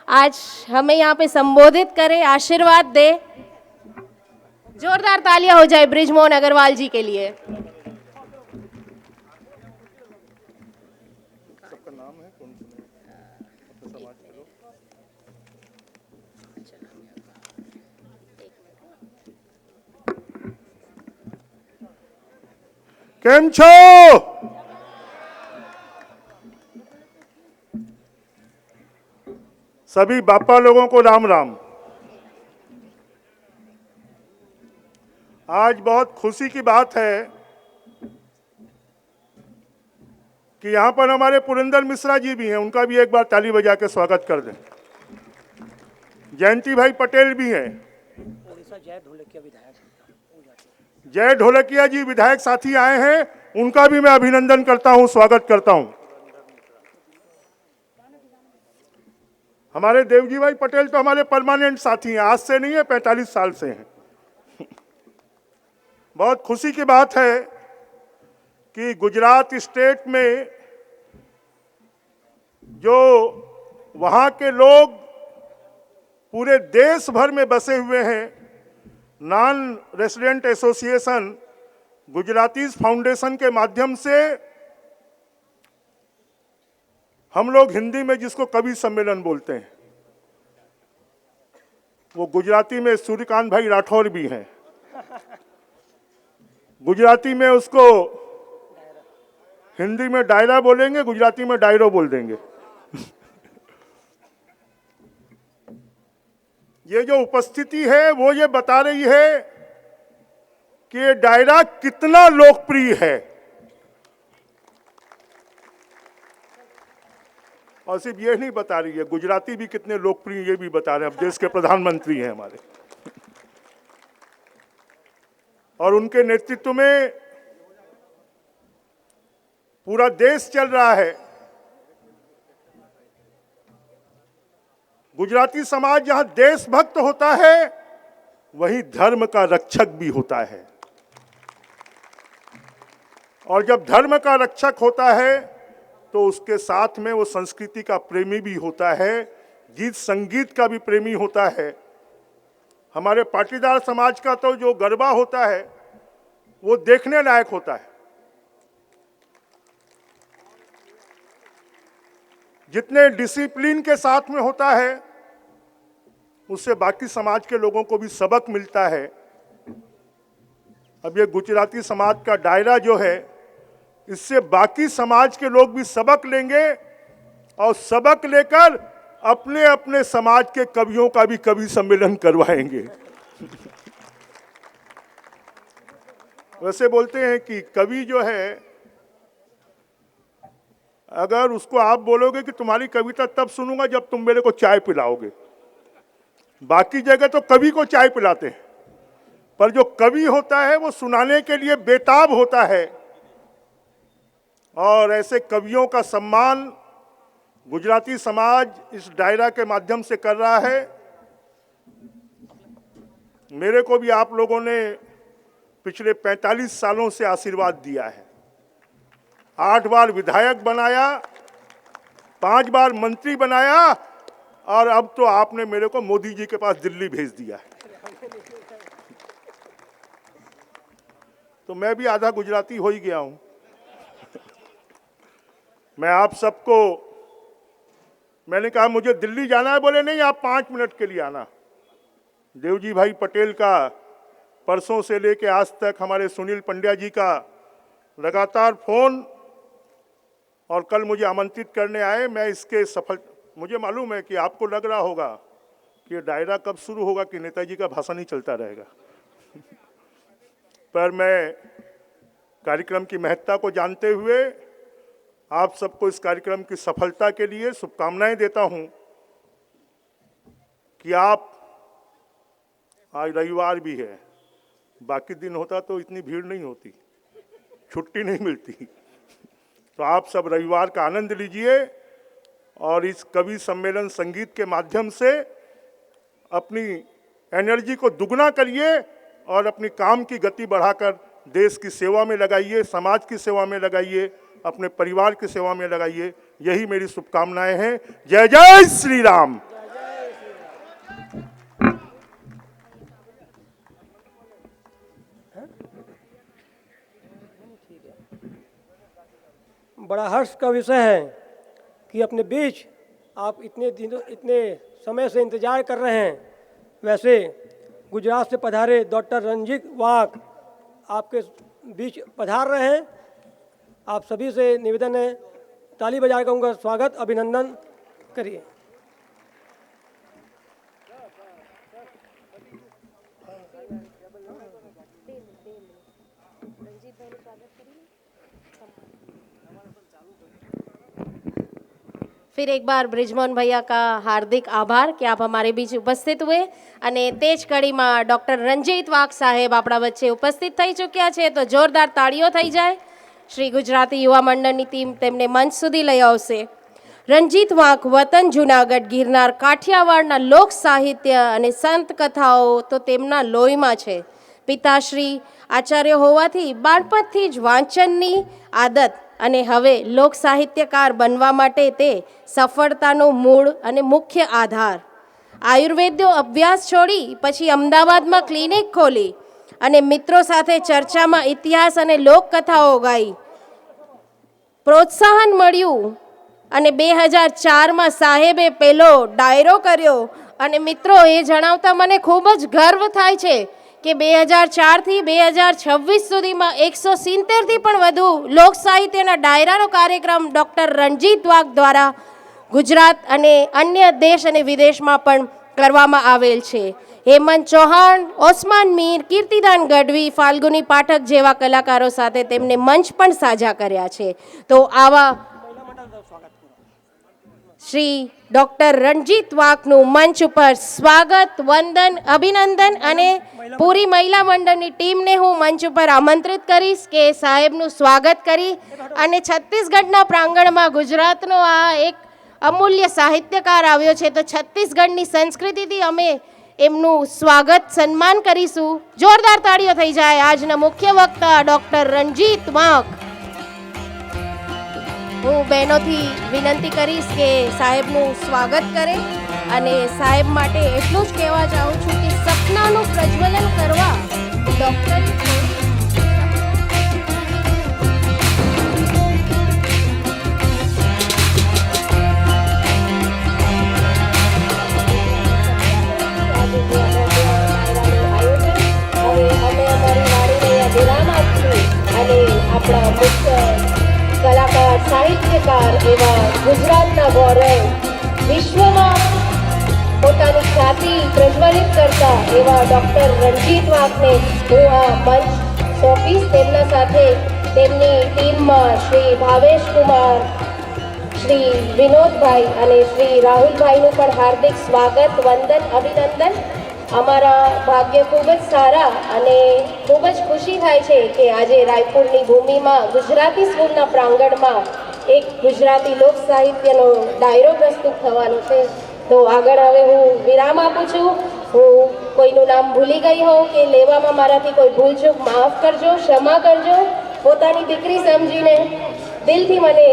आज हमें यहाँ पे संबोधित करें, आशीर्वाद दे। जोरदार तालियां हो जाए ब्रिजमोहन अग्रवाल जी के लिए। केम छो? सभी बापा लोगों को राम राम। आज बहुत खुशी की बात है कि यहां पर हमारे पुरेंद्र मिश्रा जी भी हैं, उनका भी एक बार ताली बजा के स्वागत कर दें। जयंती भाई पटेल भी हैं, जय ढोलकिया जी विधायक साथी आए हैं, उनका भी मैं अभिनंदन करता हूं, स्वागत करता हूं। हमारे देवजी भाई पटेल तो हमारे परमानेंट साथी हैं, आज से नहीं है, 45 साल से हैं। बहुत खुशी की बात है कि गुजरात स्टेट में जो वहाँ के लोग पूरे देश भर में बसे हुए हैं, non resident association Gujaratis foundation के माध्यम से हम लोग हिंदी में जिसको कवि सम्मेलन बोलते हैं, वो गुजराती में सूर्यकांत भाई राठौर भी हैं, गुजराती में उसको हिंदी में डायरा बोलेंगे, गुजराती में डायरो बोल देंगे। ये जो उपस्थिति है वो ये बता रही है कि ये डायरा कितना लोकप्रिय है। और सिर्फ ये नहीं बता रही है, गुजराती भी कितने लोकप्रिय ये भी बता रहे हैं। अब देश के प्रधानमंत्री हैं हमारे, और उनके नेतृत्व में पूरा देश चल रहा है। गुजराती समाज जहां देशभक्त होता है, वहीं धर्म का रक्षक भी होता है। और जब धर्म का रक्षक होता है तो उसके साथ में वो संस्कृति का प्रेमी भी होता है, गीत संगीत का भी प्रेमी होता है। हमारे पाटीदार समाज का तो जो गरबा होता है वो देखने लायक होता है। जितने डिसिप्लिन के साथ में होता है, उससे बाकी समाज के लोगों को भी सबक मिलता है। अब ये गुजराती समाज का दायरा जो है, इससे बाकी समाज के लोग भी सबक लेंगे और सबक लेकर अपने अपने समाज के कवियों का भी कवि सम्मेलन करवाएंगे। वैसे बोलते हैं कि कवि जो है अगर उसको आप बोलोगे कि तुम्हारी कविता तब सुनूंगा जब तुम मेरे को चाय पिलाओगे, बाकी जगह तो कवि को चाय पिलाते हैं, पर जो कवि होता है वो सुनाने के लिए बेताब होता है। और ऐसे कवियों का सम्मान गुजराती समाज इस डायरा के माध्यम से कर रहा है। मेरे को भी आप लोगों ने पिछले 45 सालों से आशीर्वाद दिया है। 8 बार विधायक बनाया, 5 बार मंत्री बनाया, और अब तो आपने मेरे को मोदी जी के पास दिल्ली भेज दिया है। तो मैं भी आधा गुजराती हो ही गया हूं। मैं आप सबको, मैंने कहा मुझे दिल्ली जाना है, बोले नहीं आप 5 मिनट के लिए आना। देवजी भाई पटेल का परसों से लेके आज तक, हमारे सुनील पंड्या जी का लगातार फोन, और कल मुझे आमंत्रित करने आए। मैं इसके सफल, मुझे मालूम है कि आपको लग रहा होगा कि ये डायरा कब शुरू होगा, कि नेताजी का भाषण ही चलता रहेगा। पर मैं कार्यक्रम की महत्ता को जानते हुए आप सबको इस कार्यक्रम की सफलता के लिए शुभकामनाएं देता हूं कि आप, आज रविवार भी है, बाकी दिन होता तो इतनी भीड़ नहीं होती, छुट्टी नहीं मिलती, तो आप सब रविवार का आनंद लीजिए और इस कवि सम्मेलन संगीत के माध्यम से अपनी एनर्जी को दुगना करिए और अपनी काम की गति बढ़ाकर देश की सेवा में लगाइए, समाज की सेवा में लगाइए, अपने परिवार की सेवा में लगाइए। यही मेरी शुभकामनाएं हैं। जय जय श्री राम। बड़ा हर्ष का विषय है कि अपने बीच आप इतने समय से इंतजार कर रहे हैं। वैसे गुजरात से पधारे डॉक्टर रंजीत वाघ आपके बीच पधार रहे हैं। आप सभी से निवेदन है, ताली बजाकर उनका स्वागत, अभिनंदन करिए। फिर एक बार ब्रिजमोहन भैया का हार्दिक आभार कि आप हमारे बीच उपस्थित हुए। અને તે જ કડીમાં ડૉક્ટર રંજીત વાઘ સાહેબ આપણા વચ્ચે ઉપસ્થિત થઈ ચૂક્યા છે, તો જોરદાર તાળીઓ થઈ જાય। શ્રી ગુજરાતી યુવા મંડળની ટીમ તેમને મંચ સુધી લઈ આવશે। રંજીત વાઘ વતન જૂનાગઢ, ગિરનાર, કાઠિયાવાડના લોક સાહિત્ય અને સંત કથાઓ તો તેમના લોહીમાં છે। પિતાશ્રી આચાર્ય હોવાથી બાળપણથી જ વાંચનની આદત અને હવે લોક સાહિત્યકાર બનવા માટે તે સફળતાનો મૂળ અને મુખ્ય આધાર। આયુર્વેદનો અભ્યાસ છોડી પછી અમદાવાદમાં ક્લિનિક ખોલી અને મિત્રો સાથે ચર્ચામાં ઇતિહાસ અને લોકકથાઓ ગાઈ। પ્રોત્સાહન મળ્યું અને 2004માં સાહેબે પહેલો ડાયરો કર્યો। અને મિત્રો, એ જણાવતા મને ખૂબ જ ગર્વ થાય છે કે 2004થી 2026 સુધીમાં 170થી પણ વધુ લોક સાહિત્યના ડાયરાનો કાર્યક્રમ ડૉક્ટર રંજીત વાઘ દ્વારા ગુજરાત અને અન્ય દેશ અને વિદેશમાં પણ કરવામાં આવેલ છે। હેમંત ચૌહાણ, ઓસ્માન મીર, કીર્તિદાન ગઢવી, ફાલ્ગુની પાઠક જેવા કલાકારો સાથે તેમને મંચ પણ સાજા કર્યા છે। તો આવા શ્રી ડૉક્ટર રંજીત વાઘનું મંચ ઉપર સ્વાગત, વંદન, અભિનંદન અને પૂરી મહિલા મંડળની ટીમને હું મંચ ઉપર આમંત્રિત કરીશ કે સાહેબનું સ્વાગત કરી અને છત્તીસગઢના પ્રાંગણમાં ગુજરાતનો આ એક અમૂલ્ય સાહિત્યકાર આવ્યો છે, તો છત્તીસગઢની સંસ્કૃતિથી અમે એમનું સ્વાગત, સન્માન કરીશું। જોરદાર તાળીઓ થઈ જાય આજના મુખ્ય વક્તા ડૉક્ટર રંજીત વાઘ। હું બહેનોથી વિનંતી કરીશ કે સાહેબનું સ્વાગત કરે અને સાહેબ માટે એટલું જ કહેવા ચાહું છું કે સપનાનું પ્રજ્વલન કરવા ડૉક્ટર અને આપણા મુખ્ય કલાકાર, સાહિત્યકાર એવા ગુજરાતના ગૌરવ, વિશ્વમાં પોતાની ખ્યાતિ પ્રજ્વલિત કરતા એવા ડૉક્ટર રંજીત વાઘને હું આ મંચ સોંપીશ। તેમના સાથે તેમની ટીમમાં શ્રી ભાવેશ કુમાર, શ્રી વિનોદભાઈ અને શ્રી રાહુલભાઈનું પણ હાર્દિક સ્વાગત, વંદન, અભિનંદન. અમારા ભાગ્ય ખૂબ જ સારા અને ખૂબ જ ખુશી થાય છે કે આજે રાયપુરની ભૂમિમાં ગુજરાતી સ્કૂલના પ્રાંગણમાં એક ગુજરાતી લોક સાહિત્યનો ડાયરો પ્રસ્તુત થવાનો છે. તો આગળ હવે હું વિરામ આપું છું. હું કોઈનું નામ ભૂલી ગઈ હોઉં કે લેવામાં મારાથી કોઈ ભૂલચૂક માફ કરજો, ક્ષમા કરજો. પોતાની દીકરી સમજીને દિલથી મને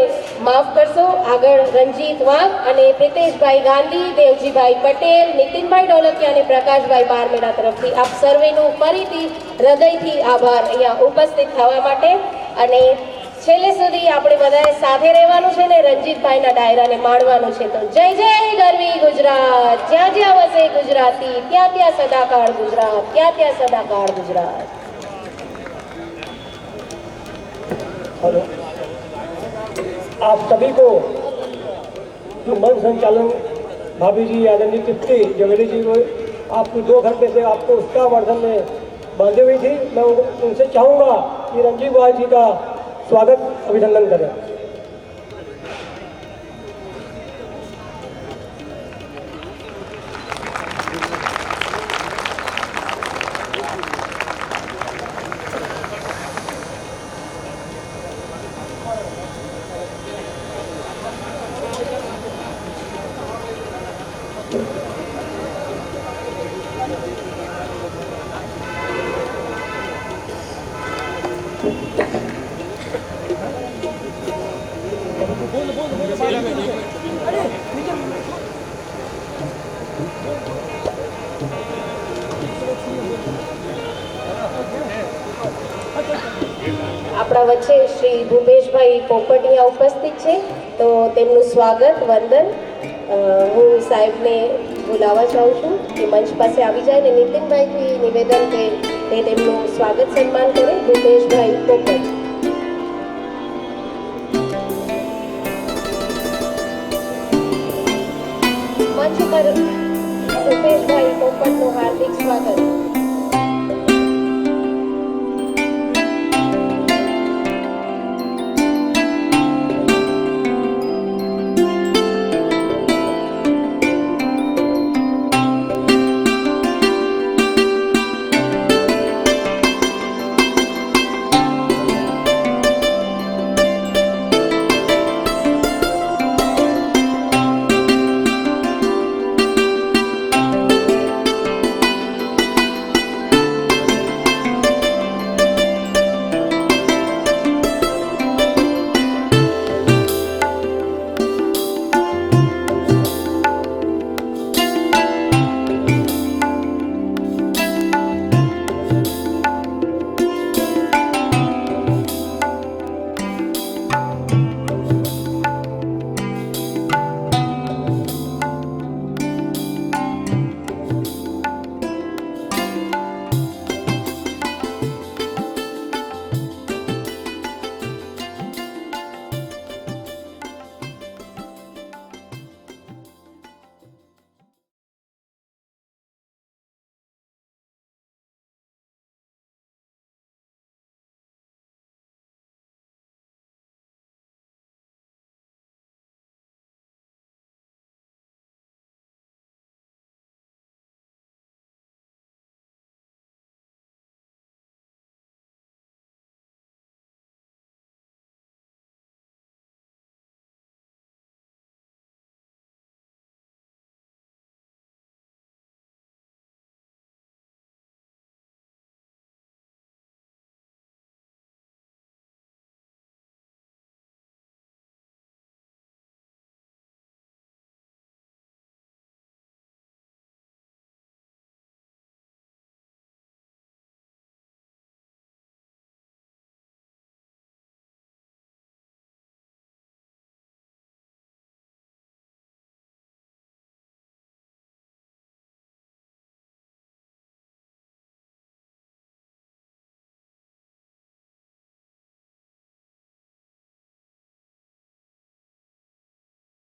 માફ કરશો. આગળ રંજીત વાઘ અને પ્રિતેશભાઈ ગાંધી, દેવજીભાઈ પટેલ, નીતિનભાઈ ઢોલકિયા અને પ્રકાશભાઈ બારમેડા તરફથી આપ સર્વેનું ફરીથી હૃદયથી આભાર અહીંયા ઉપસ્થિત થવા માટે. અને છેલ્લે સુધી આપણે બધાએ સાથે રહેવાનું છે ને રંજીતભાઈના ડાયરાને માણવાનું છે. તો જય જય ગરવી ગુજરાત, જ્યાં જ્યાં વસે ગુજરાતી, ત્યાં ત્યાં સદાકાળ ગુજરાત, ત્યાં ત્યાં સદાકાળ ગુજરાત. हेलो, आप सभी को जो मन संचालन भाभी जी आदरणीय तृप्ति जवेरी जी को आपको 2 घंटे से आपको उसका वर्धन में बांधे हुई थी. मैं उनसे चाहूँगा कि रंजीत भाई जी का स्वागत अभिनंदन करें. આપણા વચ્ચે શ્રી ભૂપેશભાઈ પોપટિયા ઉપસ્થિત છે. તો તેમનું સ્વાગત, વંદન. હું સાહેબને બોલાવવા ચાહું છું કે મંચ પાસે આવી જાય ને નીતિનભાઈથી નિવેદન કે તે તેમનું સ્વાગત સન્માન કરે. ભૂપેશભાઈ પોપટ. મંચ પર